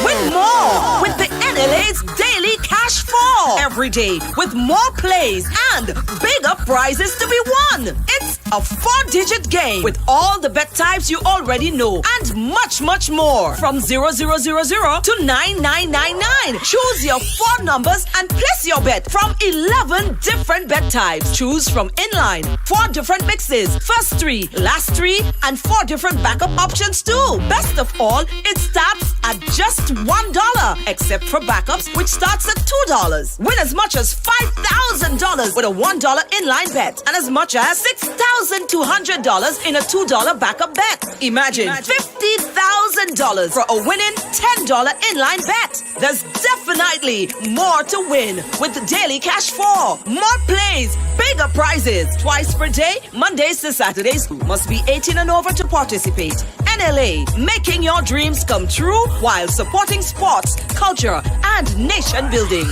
Win more with the NLA's Daily Cash 4. Every day with more plays and bigger prizes to be won. It's a 4-digit game with all the bet types you already know and much, much more. From 0000 to 9999. Choose your 4 numbers and place your bet from 11 different bet types. Choose from inline, 4 different mixes, first 3, last 3, and 4 different backup options too. Best of all, it starts at just $1, except for backups, which starts at $2. Win as much as $5,000 with a $1 inline bet and as much as $6,200 in a $2 backup bet. Imagine $50,000 for a winning $10 inline bet. There's definitely more to win with the Daily Cash 4. More plays, bigger prizes. Twice per day, Mondays to Saturdays. Must be 18 and over to participate. NLA, making your dreams come true while supporting sports, culture, and nation building.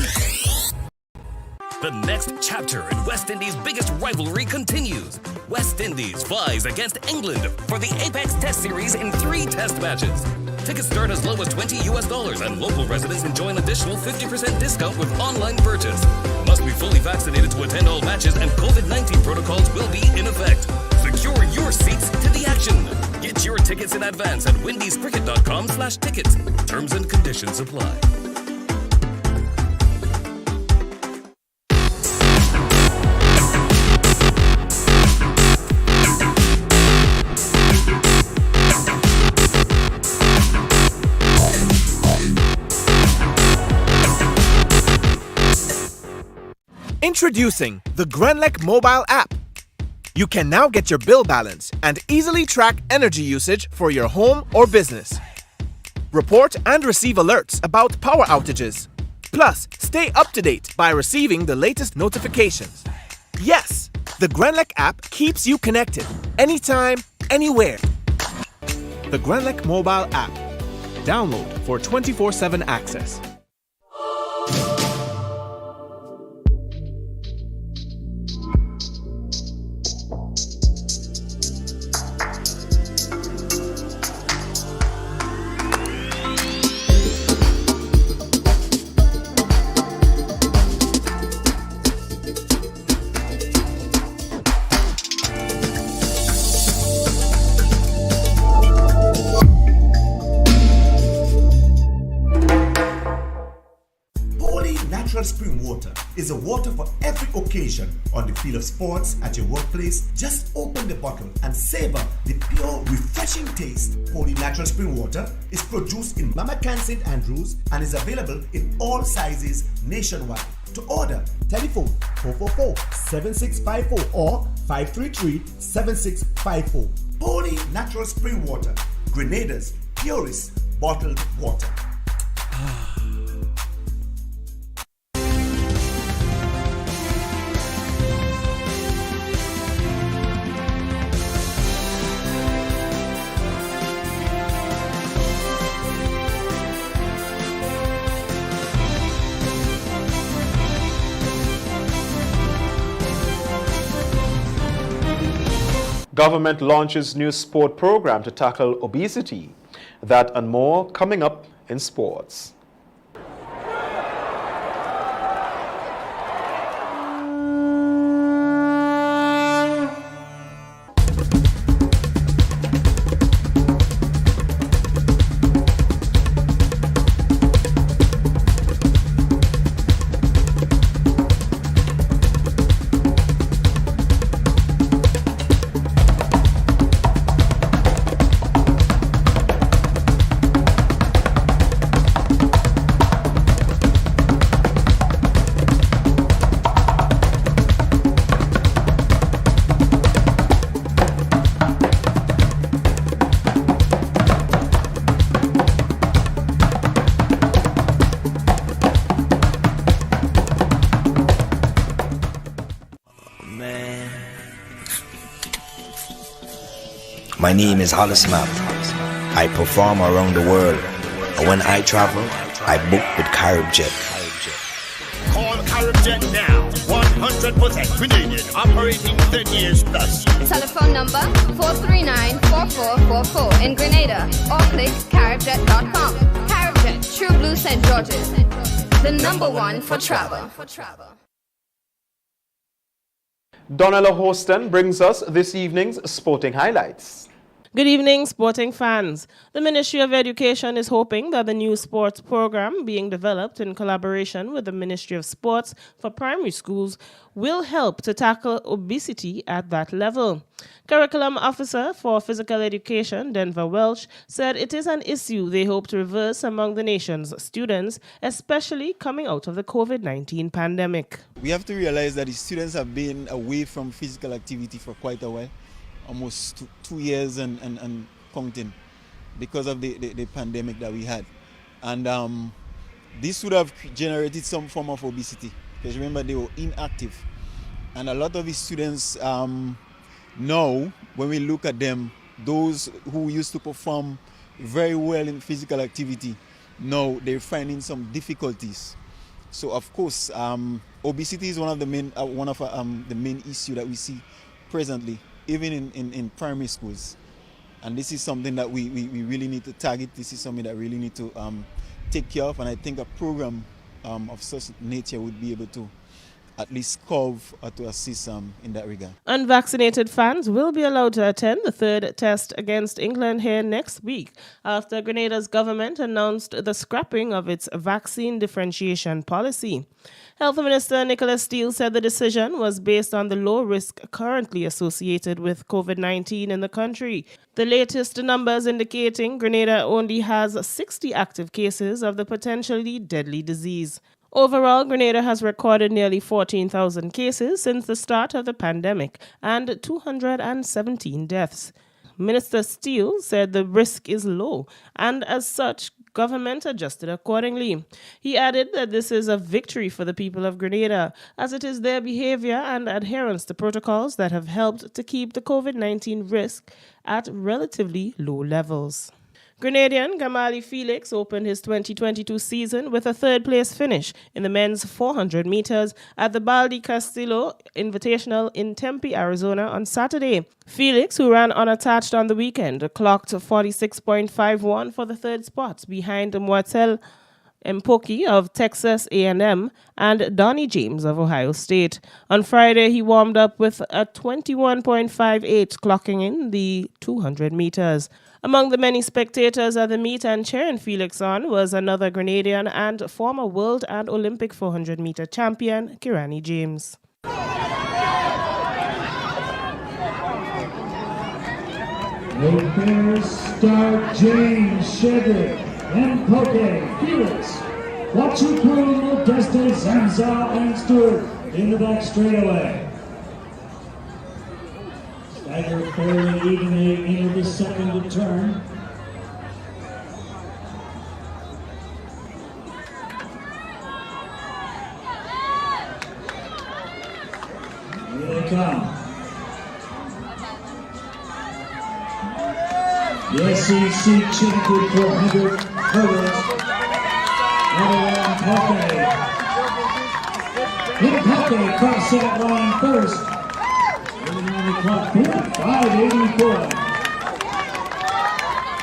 The next chapter in West Indies' biggest rivalry continues. West Indies flies against England for the Apex Test Series in 3 test matches. Tickets start as low as $20 and local residents enjoy an additional 50% discount with online purchase. Must be fully vaccinated to attend all matches, and COVID-19 protocols will be in effect. Secure your seats to the action. Get your tickets in advance at windiescricket.com/tickets. Terms and conditions apply. Introducing the Grenlec mobile app. You can now get your bill balance and easily track energy usage for your home or business. Report and receive alerts about power outages. Plus, stay up to date by receiving the latest notifications. Yes, the Grenlec app keeps you connected anytime, anywhere. The Grenlec mobile app. Download for 24/7 access. Spring water is a water for every occasion. On the field of sports, at your workplace, just open the bottle and savor the pure, refreshing taste. Holy Natural Spring Water is produced in Mama Can St. Andrews and is available in all sizes nationwide. To order, telephone 444-7654 or 533-7654. Holy Natural Spring Water, Grenada's purest bottled water. Government launches new sport program to tackle obesity. That and more coming up in sports. My name is Hollis Map. I perform around the world. And when I travel, I book with Caribjet. Call Caribjet now. 100% Grenadian, operating 10 years plus. Telephone number 439-4444 in Grenada or click caribjet.com. Caribjet, True Blue St. George's. The number one for travel. Donella Houston brings us this evening's sporting highlights. Good evening, sporting fans. The Ministry of Education is hoping that the new sports program being developed in collaboration with the Ministry of Sports for primary schools will help to tackle obesity at that level. Curriculum Officer for Physical Education, Denver Welch, said it is an issue they hope to reverse among the nation's students, especially coming out of the COVID-19 pandemic. We have to realize that the students have been away from physical activity for quite a while. Almost 2 years and counting because of the pandemic that we had. And this would have generated some form of obesity because remember they were inactive. And a lot of the students now, when we look at them, those who used to perform very well in physical activity, now they're finding some difficulties. So of course, obesity is one of the main issue that we see presently, even in primary schools. And this is something that we really need to target. This is something that we really need to take care of. And I think a program of such nature would be able to at least curve or to assist in that regard. Unvaccinated fans will be allowed to attend the third test against England here next week after Grenada's government announced the scrapping of its vaccine differentiation policy. Health Minister Nicholas Steele said the decision was based on the low risk currently associated with COVID-19 in the country. The latest numbers indicating Grenada only has 60 active cases of the potentially deadly disease. Overall, Grenada has recorded nearly 14,000 cases since the start of the pandemic and 217 deaths. Minister Steele said the risk is low, and as such, government adjusted accordingly. He added that this is a victory for the people of Grenada, as it is their behavior and adherence to protocols that have helped to keep the COVID-19 risk at relatively low levels. Grenadian Gamali Felix opened his 2022 season with a third-place finish in the men's 400 meters at the Baldi Castillo Invitational in Tempe, Arizona on Saturday. Felix, who ran unattached on the weekend, clocked 46.51 for the third spot behind Moitel Mpoki of Texas A&M and Donnie James of Ohio State. On Friday, he warmed up with a 21.58, clocking in the 200 meters. Among the many spectators at the meet and cheering Felix on was another Grenadian and former world and Olympic 400-meter champion, Kirani James. Pairs start James, Shedrick, and Poke, Felix, Wachukwu, Modeste, Zamza, and Stewart in the back straightaway. Stagger fairly evenly into the second turn. Here they come. The SEC champion 400 hurdles. Poke crossed that line first. Clock 5:84.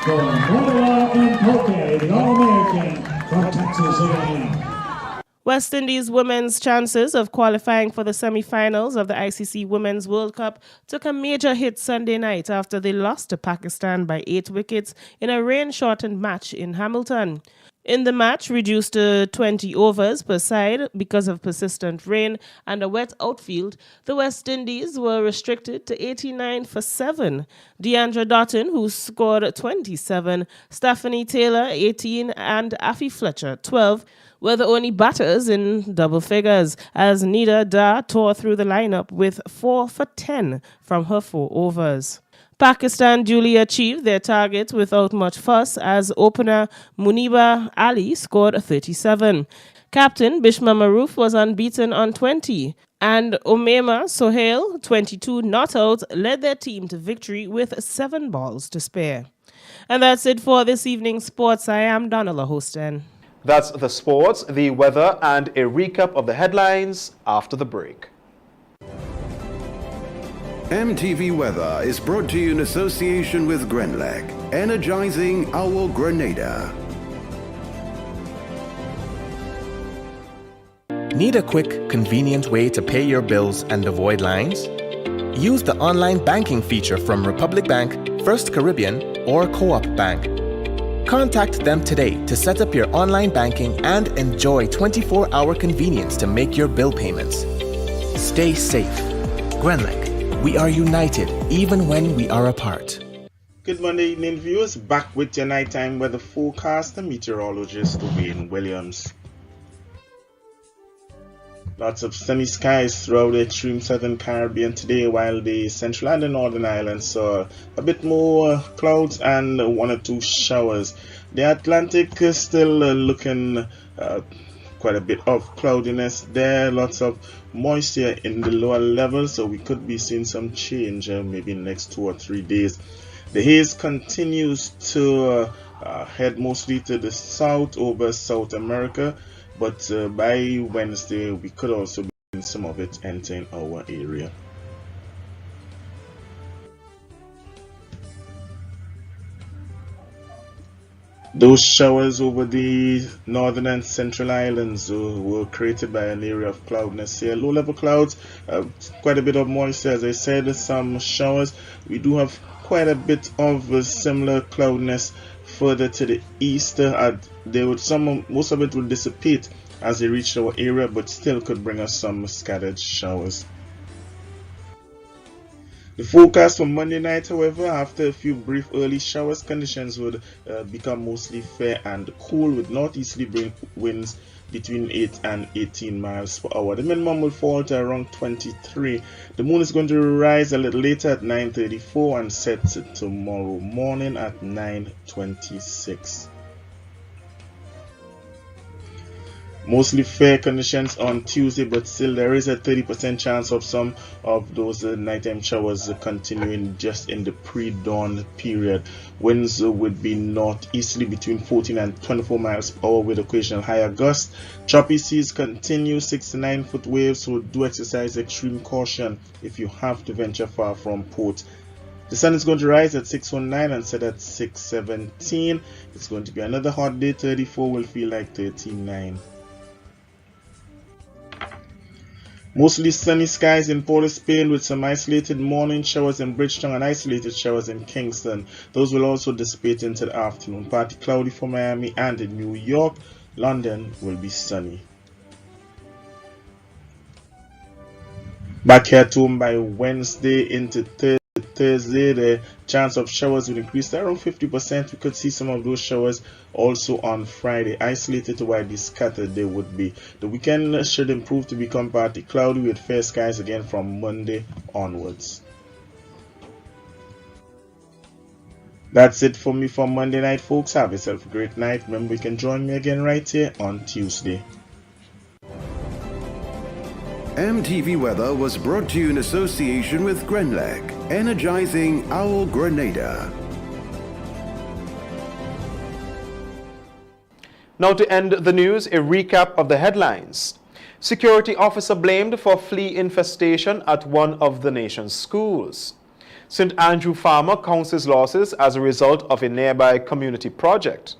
Going Motorwell and Poke, the All-American from Texas A&M. West Indies women's chances of qualifying for the semi-finals of the ICC Women's World Cup took a major hit Sunday night after they lost to Pakistan by 8 wickets in a rain-shortened match in Hamilton. In the match, reduced to 20 overs per side because of persistent rain and a wet outfield, the West Indies were restricted to 89 for 7. Deandra Dotton, who scored 27, Stephanie Taylor, 18, and Affie Fletcher, 12, were the only batters in double figures, as Nida Da tore through the lineup with 4 for 10 from her 4 overs. Pakistan duly achieved their target without much fuss as opener Muniba Ali scored 37. Captain Bishma Maroof was unbeaten on 20, and Omema Sohail, 22 not out, led their team to victory with 7 balls to spare. And that's it for this evening's sports. I am Donala Hosten. That's the sports, the weather, and a recap of the headlines after the break. MTV Weather is brought to you in association with Grenlec, energizing our Grenada. Need a quick, convenient way to pay your bills and avoid lines? Use the online banking feature from Republic Bank, First Caribbean, or Co-op Bank. Contact them today to set up your online banking and enjoy 24-hour convenience to make your bill payments. Stay safe. Grenlec, we are united even when we are apart. Good Monday evening, viewers. Back with your nighttime weather forecast and meteorologist Wayne Williams. Lots of sunny skies throughout the extreme southern Caribbean today, while the central and the northern islands saw a bit more clouds and 1 or 2 showers. The Atlantic is still looking quite a bit of cloudiness there, lots of moisture in the lower levels, so we could be seeing some change maybe in the next 2 or 3 days. The haze continues to head mostly to the south over South America, but by Wednesday we could also be seeing some of it entering our area. Those showers over the northern and central islands were created by an area of cloudiness here. Low-level clouds, quite a bit of moisture, as I said, some showers. We do have quite a bit of similar cloudiness further to the east. Most of it will dissipate as they reach our area, but still could bring us some scattered showers. The forecast for Monday night, however, after a few brief early showers, conditions would become mostly fair and cool with northeasterly winds between 8 and 18 miles per hour. The minimum will fall to around 23. The moon is going to rise a little later at 9:34 and set tomorrow morning at 9:26. Mostly fair conditions on Tuesday, but still there is a 30% chance of some of those nighttime showers continuing just in the pre-dawn period. Winds would be northeasterly between 14 and 24 miles per hour with occasional higher gusts. Choppy seas continue, 6 to 9 foot waves, so do exercise extreme caution if you have to venture far from port. The sun is going to rise at 6:09 and set at 6:17. It's going to be another hot day. 34 will feel like 39. Mostly sunny skies in Port of Spain with some isolated morning showers in Bridgetown and isolated showers in Kingston. Those will also dissipate into the afternoon. Partly cloudy for Miami and in New York. London will be sunny. Back here at home by Wednesday into Thursday, the chance of showers will increase to around 50%. We could see some of those showers also on Friday. Isolated to widely scattered they would be. The weekend should improve to become partly cloudy with fair skies again from Monday onwards. That's it for me for Monday night, folks. Have yourself a great night. Remember, you can join me again right here on Tuesday. MTV Weather was brought to you in association with Grenlec, energizing our Grenada. Now to end the news, a recap of the headlines. Security officer blamed for flea infestation at one of the nation's schools. St. Andrew farmer counts his losses as a result of a nearby community project.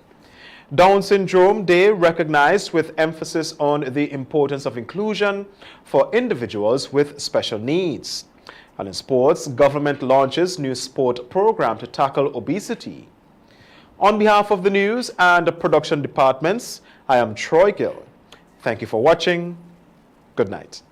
Down Syndrome Day recognized with emphasis on the importance of inclusion for individuals with special needs. And in sports, government launches new sport program to tackle obesity. On behalf of the news and the production departments, I am Troy Gill. Thank you for watching. Good night.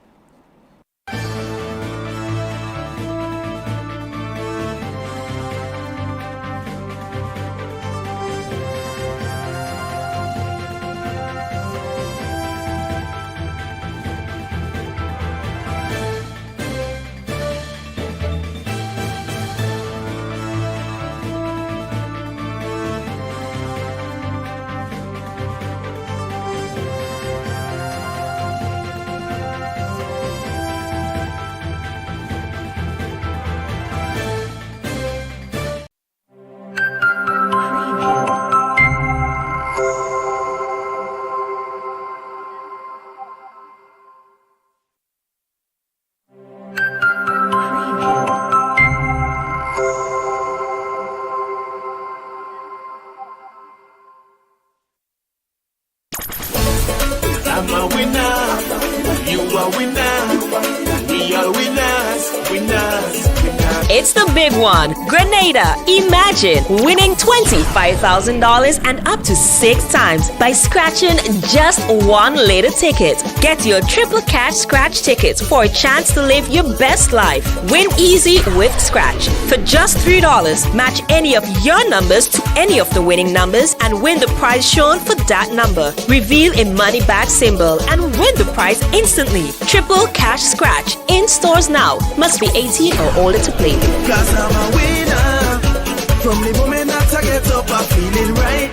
I'm a winner, you are winner, we are winners, winners. It's the big one. Grenada. Imagine winning $25,000 and up to 6 times by scratching just one little ticket. Get your triple cash scratch tickets for a chance to live your best life. Win easy with Scratch. For just $3, match any of your numbers to any of the winning numbers and win the prize shown for that number. Reveal a money back symbol and win the prize instantly. Triple cash scratch. In stores now. Must be 18 or older to play. Cause I'm a winner. From the moment that I get up, I'm feeling right.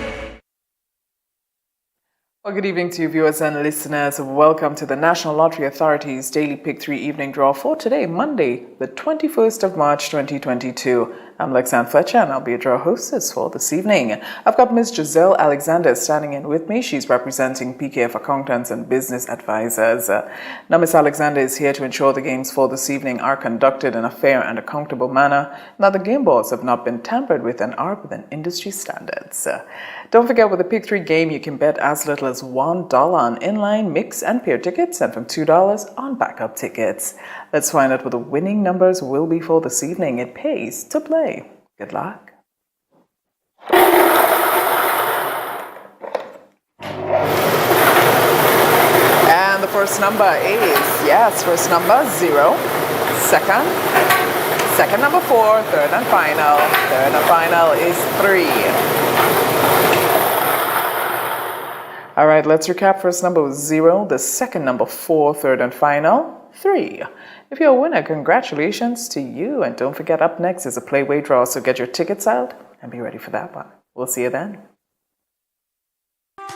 Well, good evening to you viewers and listeners. Welcome to the National Lottery Authority's Daily Pick 3 Evening Draw for today, Monday, the 21st of March 2022. I'm Lexanne Fletcher and I'll be your draw hostess for this evening. I've got Ms. Giselle Alexander standing in with me. She's representing PKF Accountants and Business Advisors. Now, Ms. Alexander is here to ensure the games for this evening are conducted in a fair and accountable manner, and that the game boards have not been tampered with and are within industry standards. Don't forget, with the Pick 3 game, you can bet as little as $1 on inline, mix, and pair tickets, and from $2 on backup tickets. Let's find out what the winning numbers will be for this evening. It pays to play. Good luck. And the first number is, first number 0, second Second number 4, third and final. Third and final is 3. All right, let's recap. First number was 0. The second number 4, third and final, 3. If you're a winner, congratulations to you. And don't forget, up next is a playway draw. So get your tickets out and be ready for that one. We'll see you then.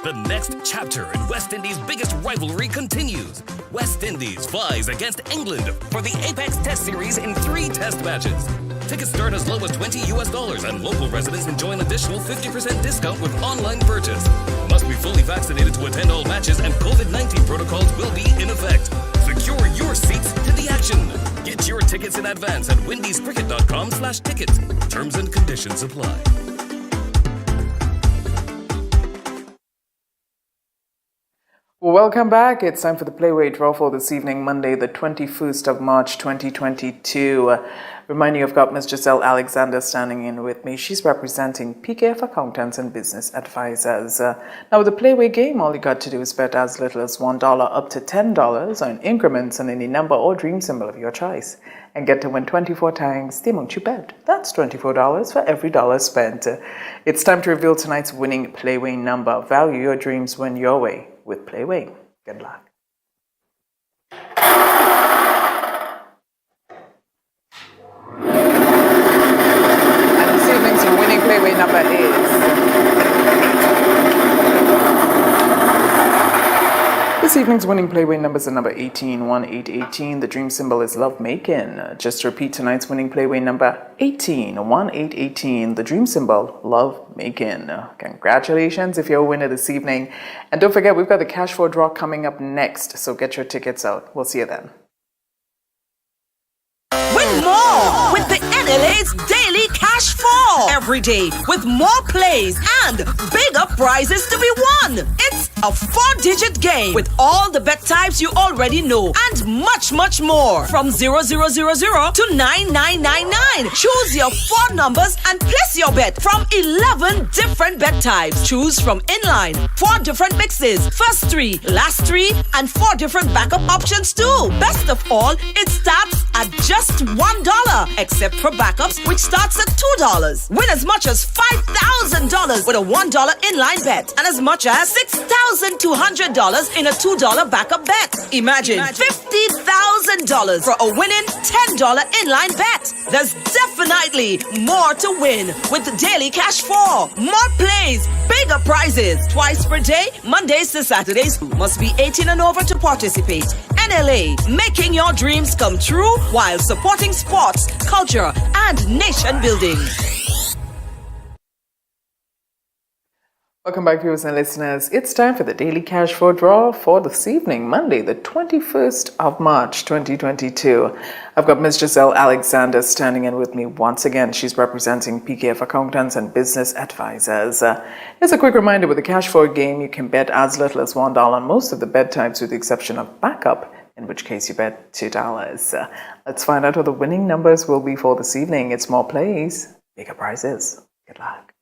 The next chapter in West Indies' biggest rivalry continues. West Indies vies against England for the Apex Test Series in 3 test matches. Tickets start as low as $20 and local residents enjoy an additional 50% discount with online purchase. Must be fully vaccinated to attend all matches and COVID-19 protocols will be in effect. Secure your seats to the action. Get your tickets in advance at windiescricket.com/tickets. Terms and conditions apply. Welcome back. It's time for the playway draw for this evening, Monday, the 21st of March, 2022. Reminding you, I've got Ms. Giselle Alexander standing in with me. She's representing PKF Accountants and Business Advisors. Now, with the playway game, all you got to do is bet as little as $1 up to $10 on increments on any number or dream symbol of your choice, and get to win 24 times the amount you bet. That's $24 for every dollar spent. It's time to reveal tonight's winning playway number. Value your dreams, win your way with Playway. Good luck. And this evening's winning Playway number is... This evening's winning Playway numbers are number 18, 1818. The dream symbol is love making. Just to repeat, tonight's winning Playway number 18, 1818. The dream symbol, love making. Congratulations if you're a winner this evening. And don't forget, we've got the cash for draw coming up next. So get your tickets out. We'll see you then. Win more with the NLA's Daily Cash 4 every day with more plays and bigger prizes to be won. It's a 4-digit game with all the bet types you already know and much, much more. From 0000 to 9999. Choose your 4 numbers and place your bet from 11 different bet types. Choose from inline, 4 different mixes, first 3, last 3, and 4 different backup options too. Best of all, it starts at just $1, except for backups, which starts at $2. Win as much as $5,000 with a $1 inline bet and as much as $6,200 in a $2 backup bet. Imagine $50,000 for a winning $10 inline bet. There's definitely more to win with the Daily Cash 4. More plays, bigger prizes, twice per day, Mondays to Saturdays. Must be 18 and over to participate. NLA, making your dreams come true while supporting sports, culture, and nation building. Welcome back, viewers and listeners. It's time for the Daily Cash for Draw for this evening, Monday, the 21st of March, 2022. I've got Ms. Giselle Alexander standing in with me once again. She's representing PKF Accountants and Business Advisors. Here's a quick reminder, with the Cash for game, you can bet as little as $1 on most of the bet types with the exception of backup, in which case you bet $2. Let's find out what the winning numbers will be for this evening. It's more plays, bigger prizes. Good luck.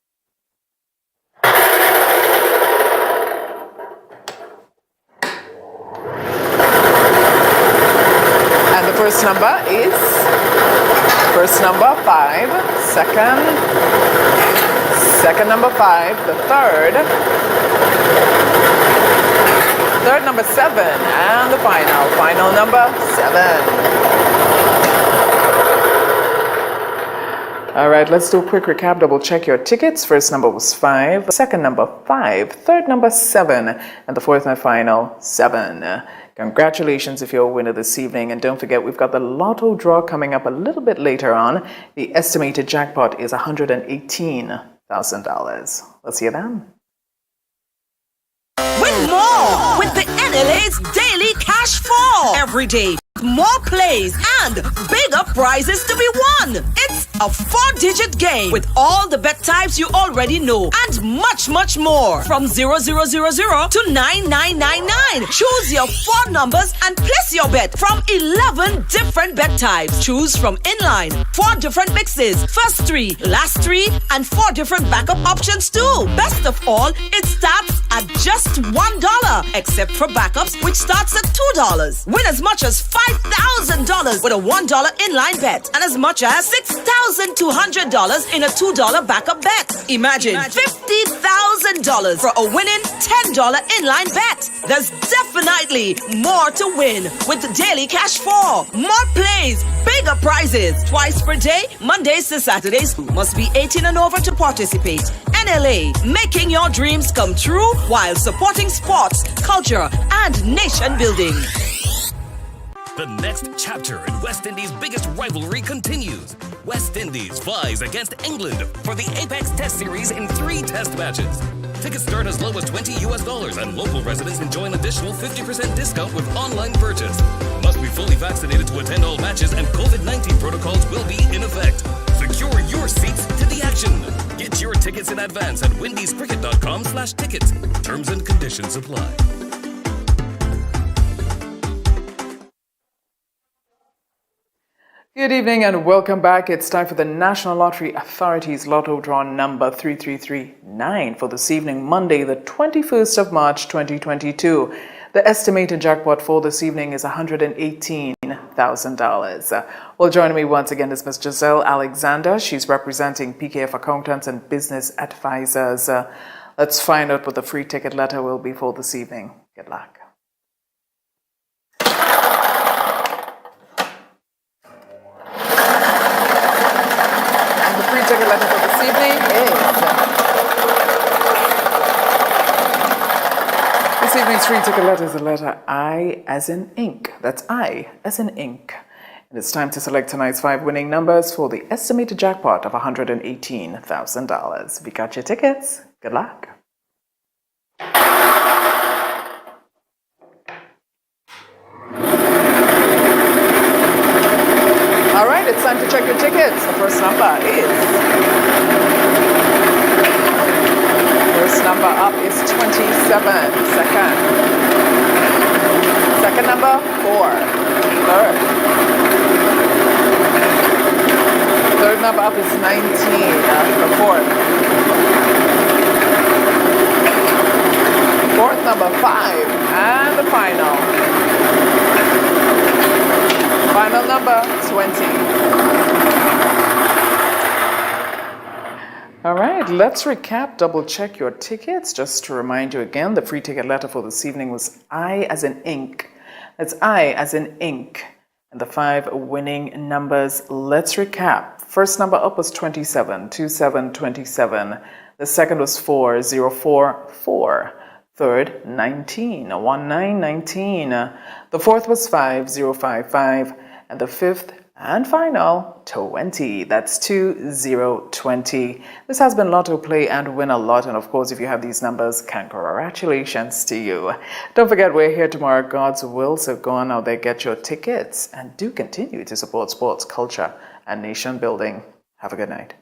And the first number is five, second number 5, the third number 7, and the final number 7. All right, let's do a quick recap. Double check your tickets. First number was 5, second number 5, third number 7, and the fourth and final 7. Congratulations if you're a winner this evening. And don't forget, we've got the lotto draw coming up a little bit later on. The estimated jackpot is $118,000. Let's see you then. Win more with the NLA's Daily Cash 4 every day. More plays and bigger prizes to be won. It's a 4-digit game with all the bet types you already know and much, much more. From 0000 to 9999. Choose your 4 numbers and place your bet from 11 different bet types. Choose from inline, 4 different mixes, first 3, last 3, and 4 different backup options too. Best of all, it starts at just $1, except for backups, which starts at $2. Win as much as $5,000 with a $1 inline bet and as much as $6,200 in a $2 backup bet. Imagine $50,000 for a winning $10 inline bet. There's definitely more to win with the Daily Cash 4. More plays, bigger prizes. Twice per day, Mondays to Saturdays. Must be 18 and over to participate. NLA, making your dreams come true while supporting sports, culture, and nation building. The next chapter in West Indies' biggest rivalry continues. West Indies flies against England for the Apex Test Series in 3 test matches. Tickets start as low as $20 and local residents enjoy an additional 50% discount with online purchase. Must be fully vaccinated to attend all matches and COVID-19 protocols will be in effect. Secure your seats to the action. Get your tickets in advance at windiescricket.com/tickets. Terms and conditions apply. Good evening and welcome back. It's time for the National Lottery Authority's Lotto draw number 3339 for this evening, Monday, the 21st of March, 2022. The estimated jackpot for this evening is $118,000. Well, joining me once again is Ms. Giselle Alexander. She's representing PKF Accountants and Business Advisors. Let's find out what the free ticket letter will be for this evening. Good luck. Ticket letter for this evening this evening's free ticket letter is the letter I as in ink. That's I as in ink. And it's time to select tonight's 5 winning numbers for the estimated jackpot of $118,000. If you got your tickets, good luck. All right, it's time to check your tickets. The first number up is 27. Second number, 4. Third number up is 19. The fourth. Fourth number, 5. And the final number, 20. All right, let's recap, double check your tickets. Just to remind you again, the free ticket letter for this evening was I as in ink. That's I as in ink. And the 5 winning numbers, let's recap. First number up was 27, 27. The second was 4. Third, 19, 19. The fourth was 5. And the fifth and final, 20. That's 2020. This has been Lotto Play and Win a Lot. And of course, if you have these numbers, congratulations to you. Don't forget, we're here tomorrow, God's will. So go on out there, get your tickets, and do continue to support sports, culture, and nation building. Have a good night.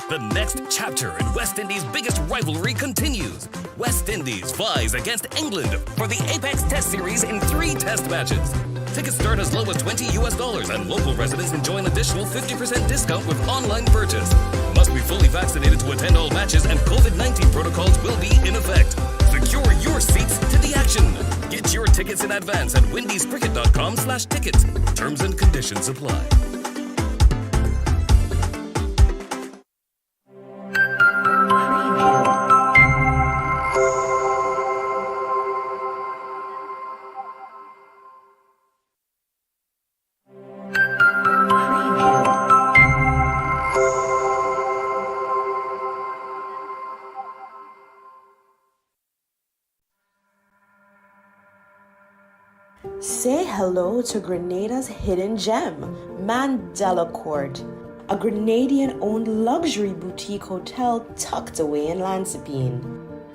The next chapter in West Indies' biggest rivalry continues. West Indies flies against England for the Apex Test Series in 3 test matches. Tickets start as low as $20 and local residents enjoy an additional 50% discount with online purchase. Must be fully vaccinated to attend all matches and COVID-19 protocols will be in effect. Secure your seats to the action. Get your tickets in advance at windiescricket.com/tickets. Terms and conditions apply. Say hello to Grenada's hidden gem, Mandela Court, a Grenadian-owned luxury boutique hotel tucked away in Lansipine.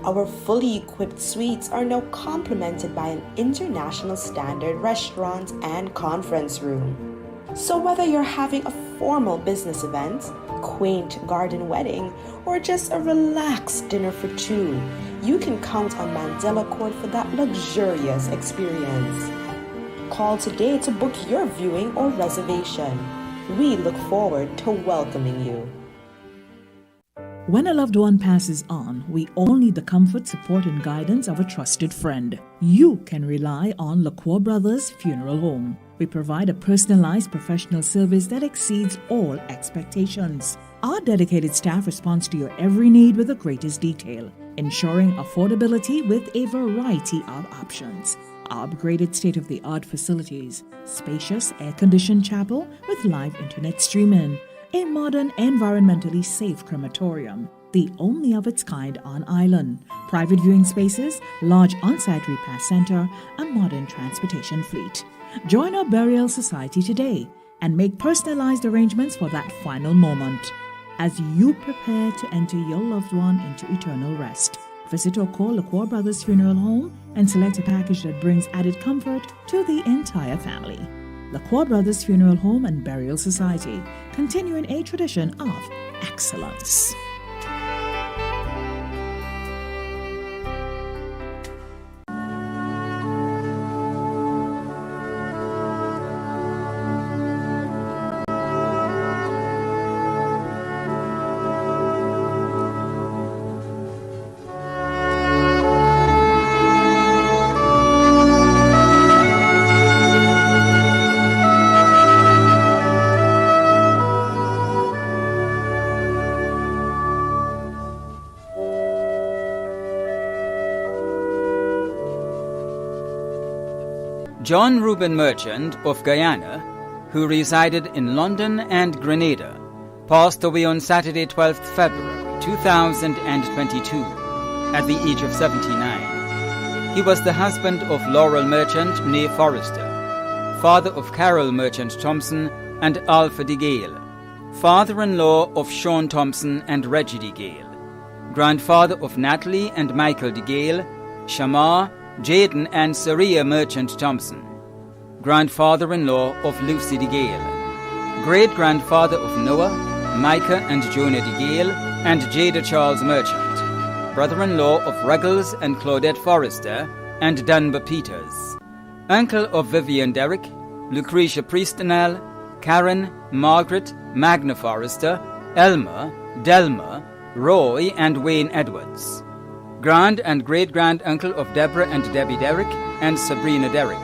Our fully equipped suites are now complemented by an international standard restaurant and conference room. So whether you're having a formal business event, quaint garden wedding, or just a relaxed dinner for 2, you can count on Mandela Court for that luxurious experience. Call today to book your viewing or reservation. We look forward to welcoming you. When a loved one passes on, we all need the comfort, support, and guidance of a trusted friend. You can rely on LaCour Brothers Funeral Home. We provide a personalized professional service that exceeds all expectations. Our dedicated staff responds to your every need with the greatest detail, ensuring affordability with a variety of options. Our upgraded state-of-the-art facilities, spacious air-conditioned chapel with live internet streaming, a modern, environmentally safe crematorium, the only of its kind on island, private viewing spaces, large on-site repast center, a modern transportation fleet. Join our burial society today and make personalized arrangements for that final moment. As you prepare to enter your loved one into eternal rest, visit or call LaCour Brothers Funeral Home and select a package that brings added comfort to the entire family. LaCour Brothers Funeral Home and Burial Society, continuing a tradition of excellence. John Reuben Merchant of Guyana, who resided in London and Grenada, passed away on Saturday 12th February 2022 at the age of 79. He was the husband of Laurel Merchant née Forrester, father of Carol Merchant Thompson and Alpha de Gale, father-in-law of Sean Thompson and Reggie de Gale, grandfather of Natalie and Michael de Gale, Shamar, Jaden and Saria Merchant Thompson, grandfather-in-law of Lucy de Gale, great-grandfather of Noah, Micah and Jonah de Gale, and Jada Charles Merchant, brother-in-law of Ruggles and Claudette Forrester and Dunbar Peters, uncle of Vivian Derrick, Lucretia Priestnell, Karen, Margaret, Magna Forrester, Elmer, Delma, Roy and Wayne Edwards, grand and great-grand-uncle of Deborah and Debbie Derrick and Sabrina Derrick.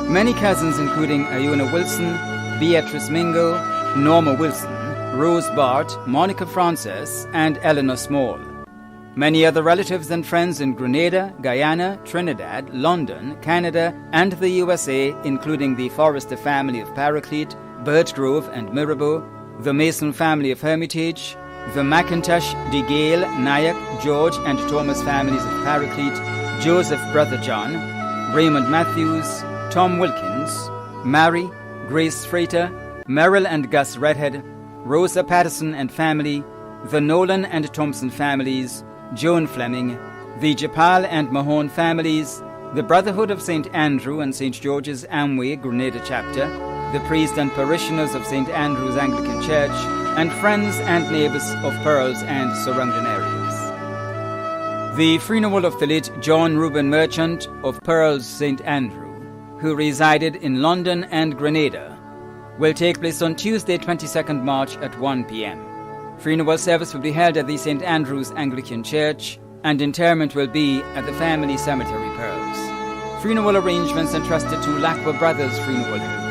Many cousins including Iona Wilson, Beatrice Mingo, Norma Wilson, Rose Bart, Monica Frances, and Eleanor Small. Many other relatives and friends in Grenada, Guyana, Trinidad, London, Canada, and the USA, including the Forrester family of Paraclete, Birchgrove and Mirabeau, the Mason family of Hermitage, the McIntosh, de Gale, Nyack, George and Thomas families of Paraclete, Joseph Brother John, Raymond Matthews, Tom Wilkins, Mary, Grace Frater, Merrill and Gus Redhead, Rosa Patterson and family, the Nolan and Thompson families, Joan Fleming, the Japal and Mahone families, the Brotherhood of St. Andrew and St. George's Amway Grenada chapter, the priests and parishioners of St. Andrew's Anglican Church, and friends and neighbours of Pearls and surrounding areas. The funeral of the late John Reuben Merchant of Pearls St. Andrew, who resided in London and Grenada, will take place on Tuesday 22nd March at 1 p.m. Funeral service will be held at the St. Andrew's Anglican Church, and interment will be at the family cemetery Pearls. Funeral arrangements entrusted to Lacqua Brothers Funeral Homes.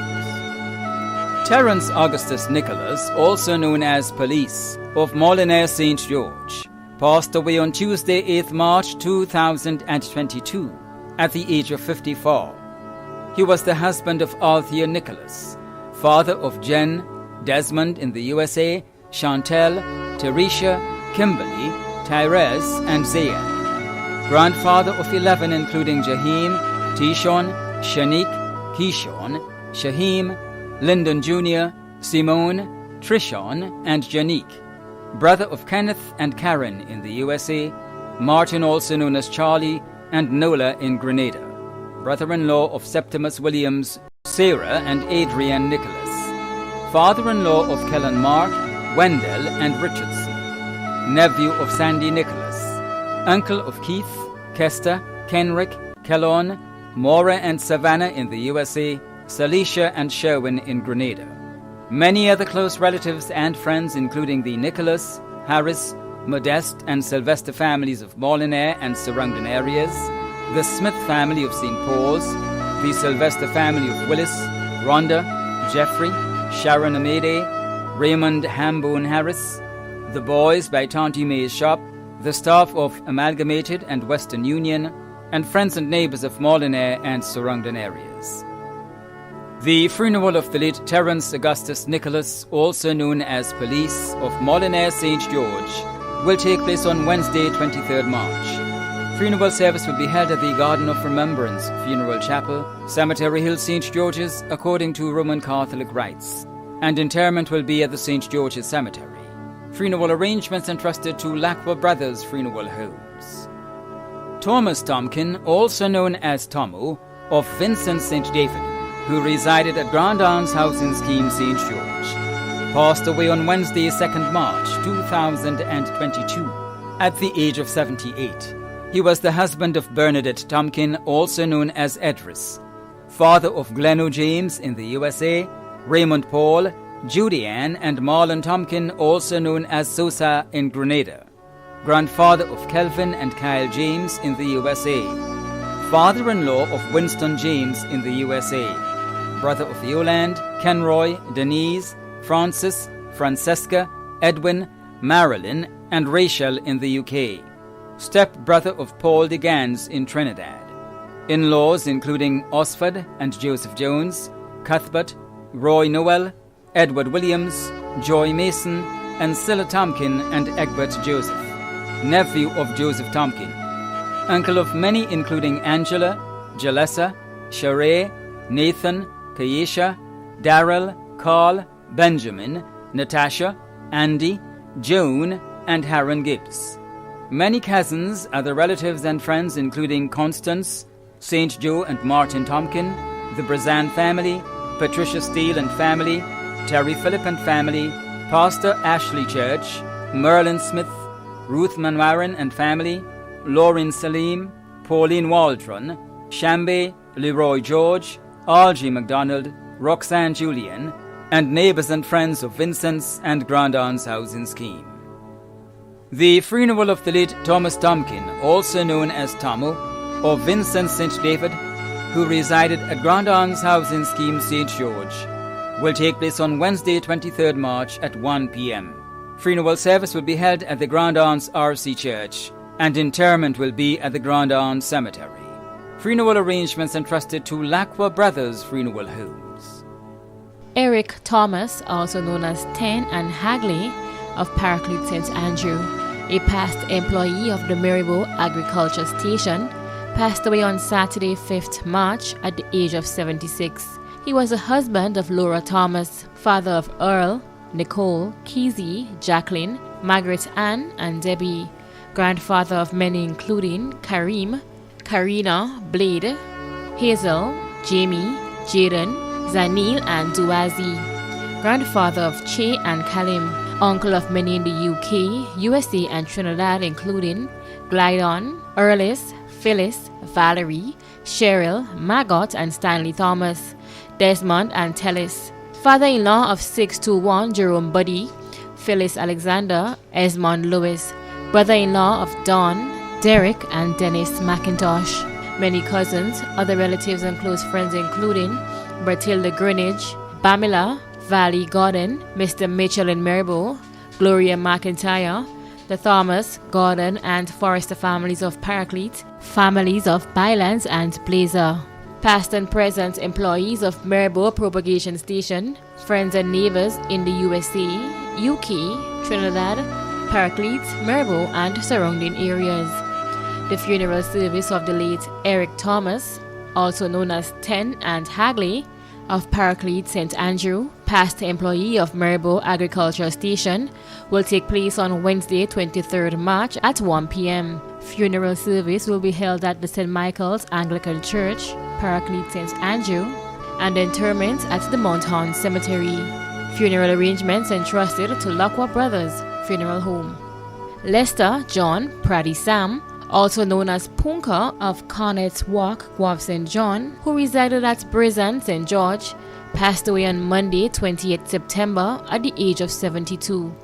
Terence Augustus Nicholas, also known as Police, of Molyneux St. George, passed away on Tuesday 8th March 2022 at the age of 54. He was the husband of Althea Nicholas, father of Jen, Desmond in the USA, Chantel, Teresha, Kimberly, Tyrese, and Zayn. Grandfather of 11 including Jaheim, Tishon, Shanique, Keishon, Shaheem, Lyndon Jr., Simone, Trishon, and Janique. Brother of Kenneth and Karen in the USA, Martin also known as Charlie, and Nola in Grenada. Brother-in-law of Septimus Williams, Sarah and Adrian Nicholas. Father-in-law of Kellen Mark, Wendell and Richardson. Nephew of Sandy Nicholas. Uncle of Keith, Kester, Kenrick, Kellon, Maura and Savannah in the USA, Salisha and Sherwin in Grenada. Many other close relatives and friends including the Nicholas, Harris, Modeste and Sylvester families of Molineux and surrounding areas, the Smith family of St. Paul's, the Sylvester family of Willis, Rhonda, Jeffrey, Sharon Amede, Raymond Hambone Harris, the boys by Tonty May's shop, the staff of Amalgamated and Western Union, and friends and neighbors of Molineux and surrounding areas. The funeral of the late Terence Augustus Nicholas, also known as Police, of Molineux St. George, will take place on Wednesday, 23rd March. Funeral service will be held at the Garden of Remembrance Funeral Chapel, Cemetery Hill, St. George's, according to Roman Catholic rites, and interment will be at the St. George's Cemetery. Funeral arrangements entrusted to Lacqua Brothers Funeral Homes. Thomas Tomkin, also known as Tomo, of Vincent St. David, who resided at Grand Anne's house in Scheme, St. George, passed away on Wednesday, 2nd March 2022, at the age of 78. He was the husband of Bernadette Tomkin, also known as Edris, father of Gleno James in the USA, Raymond Paul, Judy Ann, and Marlon Tomkin, also known as Sosa in Grenada, grandfather of Kelvin and Kyle James in the USA, father-in-law of Winston James in the USA, brother of Yolande, Kenroy, Denise, Francis, Francesca, Edwin, Marilyn, and Rachel in the UK, step-brother of Paul de Gans in Trinidad, in-laws including Osford and Joseph Jones, Cuthbert, Roy Noel, Edward Williams, Joy Mason, and Scylla Tomkin and Egbert Joseph, nephew of Joseph Tomkin, uncle of many including Angela, Jalessa, Sheree, Nathan, Kayesha, Darrell, Carl, Benjamin, Natasha, Andy, Joan, and Haron Gibbs. Many cousins, other relatives and friends including Constance, St. Joe and Martin Tomkin, the Brazan family, Patricia Steele and family, Terry Phillip and family, Pastor Ashley Church, Merlin Smith, Ruth Manwaran and family, Lauren Salim, Pauline Waldron, Shambe, Leroy George, Algie MacDonald, Roxanne Julian, and neighbors and friends of Vincent's and Grand Anne's house in Scheme. The funeral of the late Thomas Tomkin, also known as Tomo, of Vincent St. David, who resided at Grand Anne's house in Scheme, St. George, will take place on Wednesday, 23rd March at 1 p.m. Funeral service will be held at the Grand Anne's RC Church, and interment will be at the Grand Anne's Cemetery. Funeral arrangements entrusted to Lacqua Brothers Funeral Homes. Eric Thomas, also known as Ten and Hagley of Paraclete St. Andrew, a past employee of the Maribor Agriculture Station, passed away on Saturday, 5th March at the age of 76. He was the husband of Laura Thomas, father of Earl, Nicole, Keezy, Jacqueline, Margaret Ann, and Debbie, grandfather of many including Kareem, Karina, Blade, Hazel, Jamie, Jaden, Zanil, and Duazi, grandfather of Che and Kalim, uncle of many in the UK, USA, and Trinidad including Glidon, Erlis, Phyllis, Valerie, Cheryl, Maggot, and Stanley Thomas, Desmond, and Tellis. Father-in-law of 621 Jerome Buddy, Phyllis Alexander, Esmond Lewis. Brother-in-law of Don, Derek, and Dennis McIntosh. Many cousins, other relatives and close friends including Bertilda Greenidge, Pamela, Valley Gordon, Mr. Mitchell and Maribor, Gloria McIntyre, the Thomas, Gordon, and Forrester families of Paraclete, families of Bylands and Blazer. Past and present employees of Maribor Propagation Station, friends and neighbors in the USA, UK, Trinidad, Paraclete, Maribor, and surrounding areas. The funeral service of the late Eric Thomas, also known as Ten and Hagley, of Paraclete St. Andrew, past employee of Maribor Agriculture Station, will take place on Wednesday, 23rd March at 1 p.m. Funeral service will be held at the St. Michael's Anglican Church, Paraclete St. Andrew, and interment at the Mount Horn Cemetery. Funeral arrangements entrusted to Lacqua Brothers Funeral Home. Lester John Praddy Sam, also known as Punka of Cornet's Walk, Guav St. John, who resided at Brizan, St. George, passed away on Monday, 28 September, at the age of 72.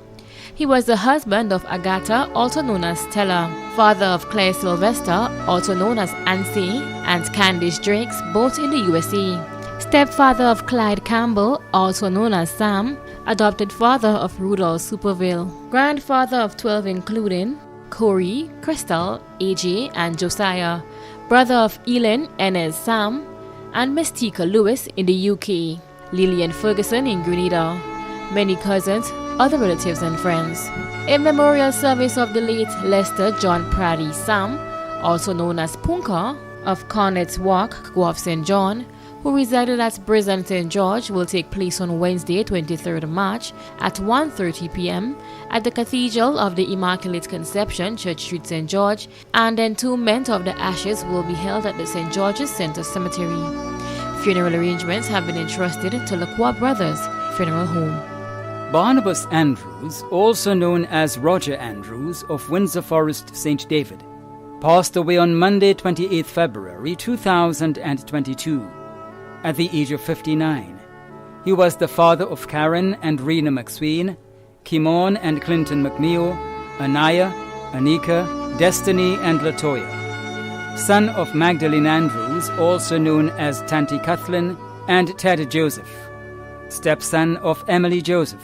He was the husband of Agatha, also known as Stella, father of Claire Sylvester, also known as Ancy, and Candice Drakes, both in the USA. Stepfather of Clyde Campbell, also known as Sam, adopted father of Rudolph Superville. Grandfather of 12 including Corey, Crystal, AJ, and Josiah. Brother of Elin, Enes Sam, and Mystica Lewis in the UK. Lillian Ferguson in Grenada. Many cousins, other relatives and friends. A memorial service of the late Lester John Praddy Sam, also known as Punka, of Cornet's Walk, Guelph St. John, who resided at Brisbane St. George, will take place on Wednesday, 23rd March at 1:30 p.m. at the Cathedral of the Immaculate Conception, Church Street, St. George, and entombment of the ashes will be held at the St. George's Center Cemetery. Funeral arrangements have been entrusted to Lacroix Brothers Funeral Home. Barnabas Andrews, also known as Roger Andrews of Windsor Forest, St. David, passed away on Monday, 28 February 2022 at the age of 59. He was the father of Karen and Rena McSween, Kimon and Clinton McNeil, Anaya, Anika, Destiny, and Latoya. Son of Magdalene Andrews, also known as Tanti Kathleen, and Ted Joseph. Stepson of Emily Joseph.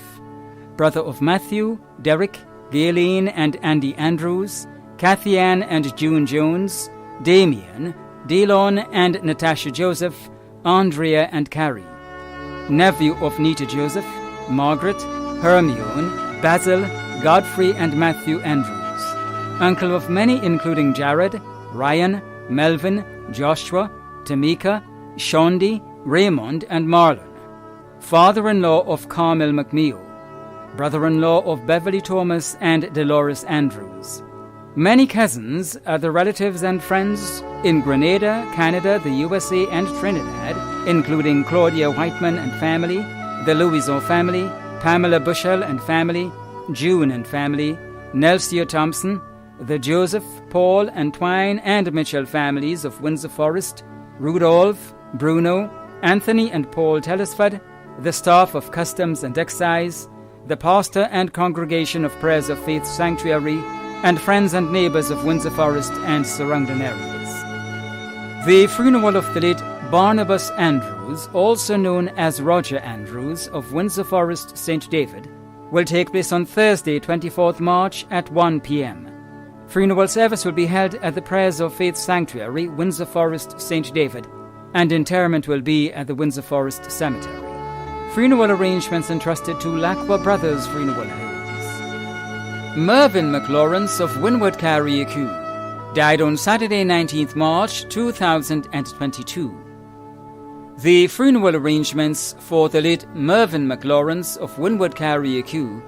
Brother of Matthew, Derek, Gayleen and Andy Andrews, Kathy Ann and June Jones, Damien, Delon and Natasha Joseph, Andrea and Carrie. Nephew of Nita Joseph, Margaret, Hermione, Basil, Godfrey and Matthew Andrews. Uncle of many including Jared, Ryan, Melvin, Joshua, Tamika, Shondi, Raymond and Marlon. Father-in-law of Carmel McNeil. Brother-in-law of Beverly Thomas and Dolores Andrews. Many cousins, other relatives and friends in Grenada, Canada, the USA and Trinidad, including Claudia Whiteman and family, the Louison family, Pamela Bushell and family, June and family, Nelsia Thompson, the Joseph, Paul, and Twine and Mitchell families of Windsor Forest, Rudolph, Bruno, Anthony and Paul Telesford, the staff of Customs and Excise, the pastor and congregation of Prayers of Faith Sanctuary, and friends and neighbors of Windsor Forest and surrounding areas. The funeral of the late Barnabas Andrews, also known as Roger Andrews of Windsor Forest, St. David, will take place on Thursday, 24th March at 1 p.m. Funeral service will be held at the Prayers of Faith Sanctuary, Windsor Forest, St. David, and interment will be at the Windsor Forest Cemetery. Funeral arrangements entrusted to Lacqua Brothers Funeral Homes. Mervyn McLawrence of Winwood Carriacou died on Saturday, 19th March 2022. The funeral arrangements for the late Mervyn McLawrence of Winwood Carriacou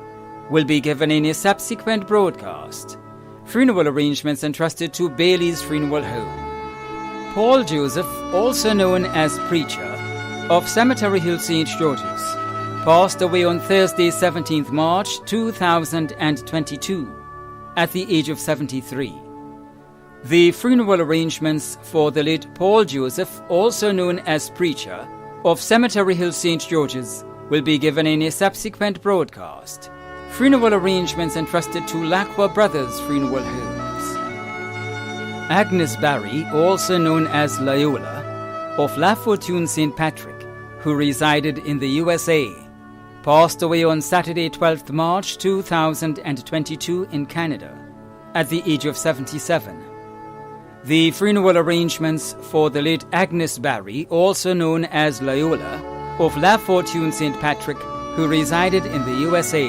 will be given in a subsequent broadcast. Funeral arrangements entrusted to Bailey's Funeral Home. Paul Joseph, also known as Preacher, of Cemetery Hill St. George's, passed away on Thursday, 17th March 2022 at the age of 73. The funeral arrangements for the late Paul Joseph, also known as Preacher, of Cemetery Hill St. George's, will be given in a subsequent broadcast. Funeral arrangements entrusted to Lacqua Brothers Funeral Homes. Agnes Barry, also known as Loyola, of La Fortune St. Patrick, who resided in the USA, passed away on Saturday, 12th March 2022 in Canada at the age of 77. The funeral arrangements for the late Agnes Barry, also known as Loyola, of La Fortune St. Patrick, who resided in the USA,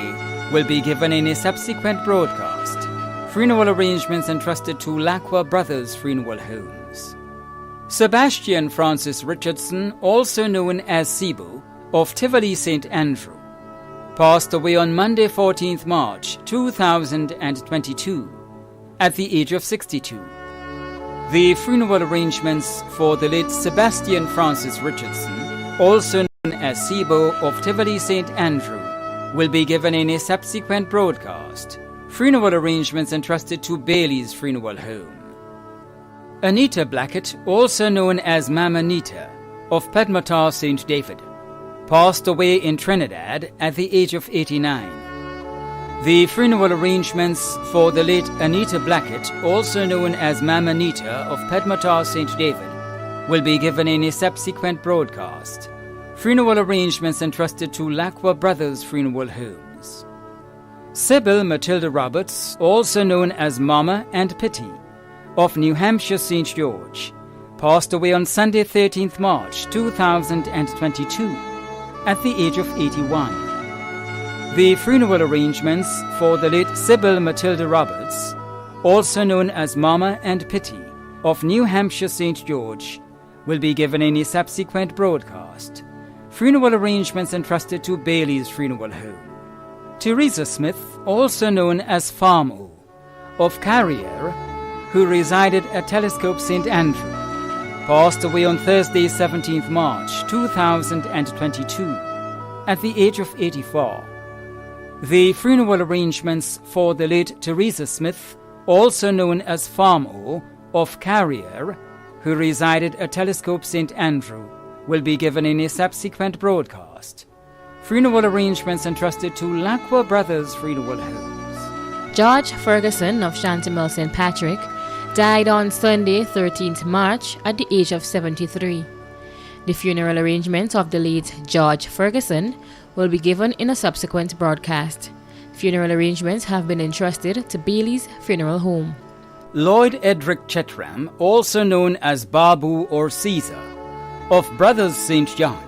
will be given in a subsequent broadcast. Funeral arrangements entrusted to Lacqua Brothers Funeral Homes. Sebastian Francis Richardson, also known as Sibu, of Tivoli St. Andrew, passed away on Monday, 14th March 2022 at the age of 62. The funeral arrangements for the late Sebastian Francis Richardson, also known as Sibo of Tivoli St. Andrew, will be given in a subsequent broadcast. Funeral arrangements entrusted to Bailey's Funeral Home. Anita Blackett, also known as Mama Nita, of Pedmotar St. David, passed away in Trinidad at the age of 89. The funeral arrangements for the late Anita Blackett, also known as Mama Anita of Pedmotar St. David, will be given in a subsequent broadcast. Funeral arrangements entrusted to Lacqua Brothers Funeral Homes. Sybil Matilda Roberts, also known as Mama and Pitty, of New Hampshire St. George, passed away on Sunday 13th March 2022 at the age of 81. The funeral arrangements for the late Sybil Matilda Roberts, also known as Mama and Pitty, of New Hampshire St. George, will be given in a subsequent broadcast. Funeral arrangements entrusted to Bailey's Funeral Home. Teresa Smith, also known as Farm O, of Carriere, who resided at Telescope St. Andrew, passed away on Thursday 17th March 2022 at the age of 84. The funeral arrangements for the late Teresa Smith, also known as Farm O, of Carriere, who resided at Telescope St. Andrew, will be given in a subsequent broadcast. Funeral arrangements entrusted to Lacqua Brothers Funeral Homes. George Ferguson of Chantimel St. Patrick died on Sunday 13th March at the age of 73. The funeral arrangements of the late George Ferguson will be given in a subsequent broadcast. Funeral arrangements have been entrusted to Bailey's Funeral Home. Lloyd Edric Chetram, also known as Babu or Caesar, of Brothers St. John,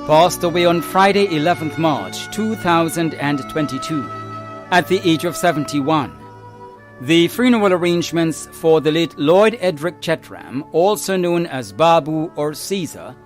passed away on Friday 11th March 2022 at the age of 71. The funeral arrangements for the late Lloyd Edric Chetram, also known as Babu or Caesar,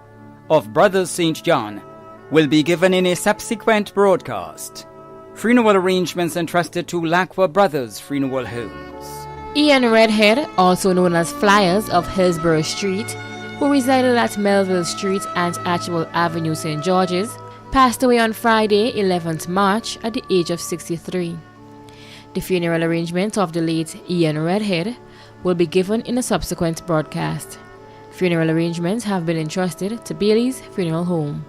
of Brothers St. John, will be given in a subsequent broadcast. Funeral arrangements entrusted to Lacqua Brothers Funeral Homes. Ian Redhead, also known as Flyers of Hillsborough Street, who resided at Melville Street and Archibald Avenue, St. George's, passed away on Friday 11th March at the age of 63. The funeral arrangement of the late Ian Redhead will be given in a subsequent broadcast. Funeral arrangements have been entrusted to Bailey's Funeral Home.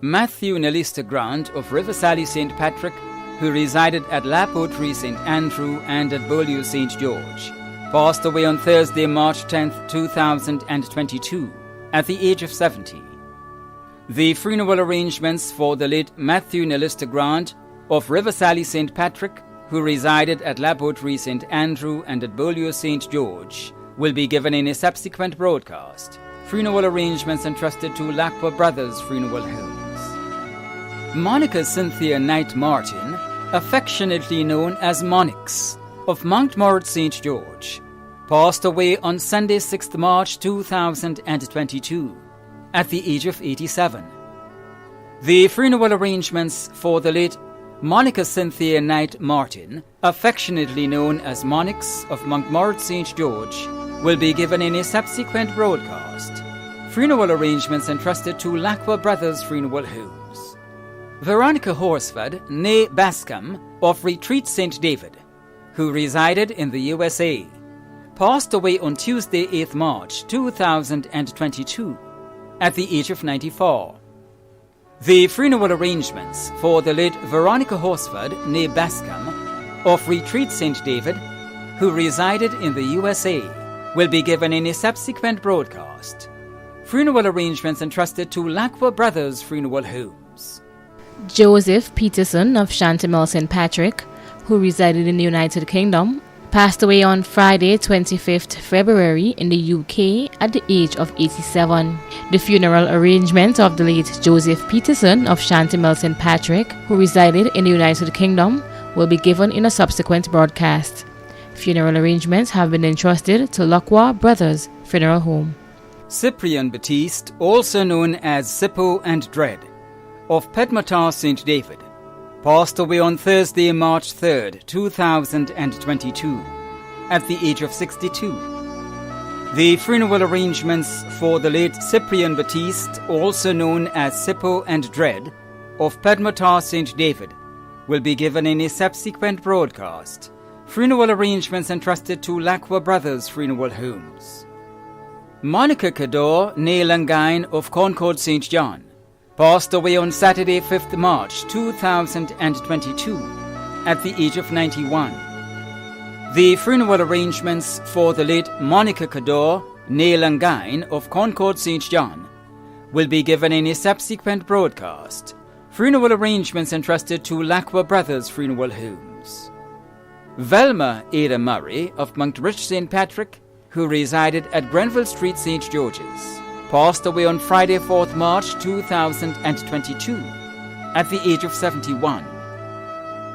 Matthew Nelista Grant of Riversally St. Patrick, who resided at Lapotree St. Andrew and at Beaulieu St. George, passed away on Thursday, March 10th, 2022, at the age of 70. The funeral arrangements for the late Matthew Nelista Grant of Riversally St. Patrick, who resided at Lapotree St. Andrew and at Beaulieu St. George, will be given in a subsequent broadcast. Funeral arrangements entrusted to Lacqua Brothers Funeral Homes. Monica Cynthia Knight Martin, affectionately known as Monix, of Mountmorot St. George, passed away on Sunday 6th March 2022 at the age of 87. The funeral arrangements for the late Monica Cynthia Knight Martin, affectionately known as Monix of Mountmorot St. George, will be given in a subsequent broadcast. Funeral arrangements entrusted to Lacqua Brothers Funeral Homes. Veronica Horsford, née Bascom, of Retreat St. David, who resided in the USA, passed away on Tuesday 8th March 2022 at the age of 94. The funeral arrangements for the late Veronica Horsford, née Bascom, of Retreat St. David, who resided in the USA, will be given in a subsequent broadcast. Funeral arrangements entrusted to Lacqua Brothers Funeral Homes. Joseph Peterson of Chantimel St. Patrick, who resided in the United Kingdom, passed away on Friday 25th February in the UK at the age of 87. The funeral arrangement of the late Joseph Peterson of Chantimel St. Patrick, who resided in the United Kingdom, will be given in a subsequent broadcast. Funeral arrangements have been entrusted to Lacqua Brothers Funeral Home. Cyprian Batiste, also known as Sippo and Dread, of Pedmotar St. David, passed away on Thursday, March 3rd, 2022, at the age of 62. The funeral arrangements for the late Cyprian Batiste, also known as Sippo and Dread, of Pedmotar St. David, will be given in a subsequent broadcast. Funeral arrangements entrusted to Lacqua Brothers Funeral Homes. Monica Cador, née Langine, of Concord St. John, passed away on Saturday 5th March 2022 at the age of 91. The funeral arrangements for the late Monica Cador Nailangain of Concord St. John will be given in a subsequent broadcast. Funeral arrangements entrusted to Lacqua Brothers Funeral Homes. Velma Ada Murray of Monkridge St. Patrick, who resided at Grenville Street, St. George's, passed away on Friday, 4th March 2022 at the age of 71.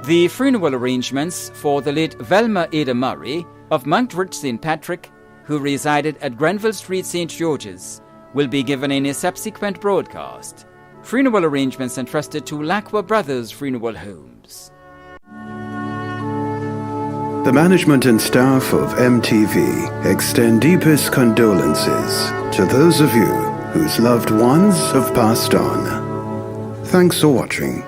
The funeral arrangements for the late Velma Ada Murray of Monkridge St. Patrick, who resided at Grenville Street, St. George's, will be given in a subsequent broadcast. Funeral arrangements entrusted to Lacqua Brothers Funeral Homes. The management and staff of MTV extend deepest condolences to those of you whose loved ones have passed on. Thanks for watching.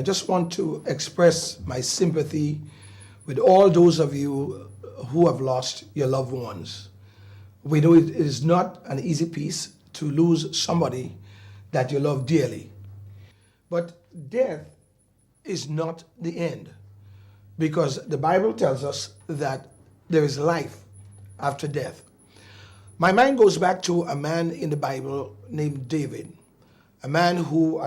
I just want to express my sympathy with all those of you who have lost your loved ones. We know it is not an easy piece to lose somebody that you love dearly. But death is not the end, because the Bible tells us that there is life after death. My mind goes back to a man in the Bible named David, a man who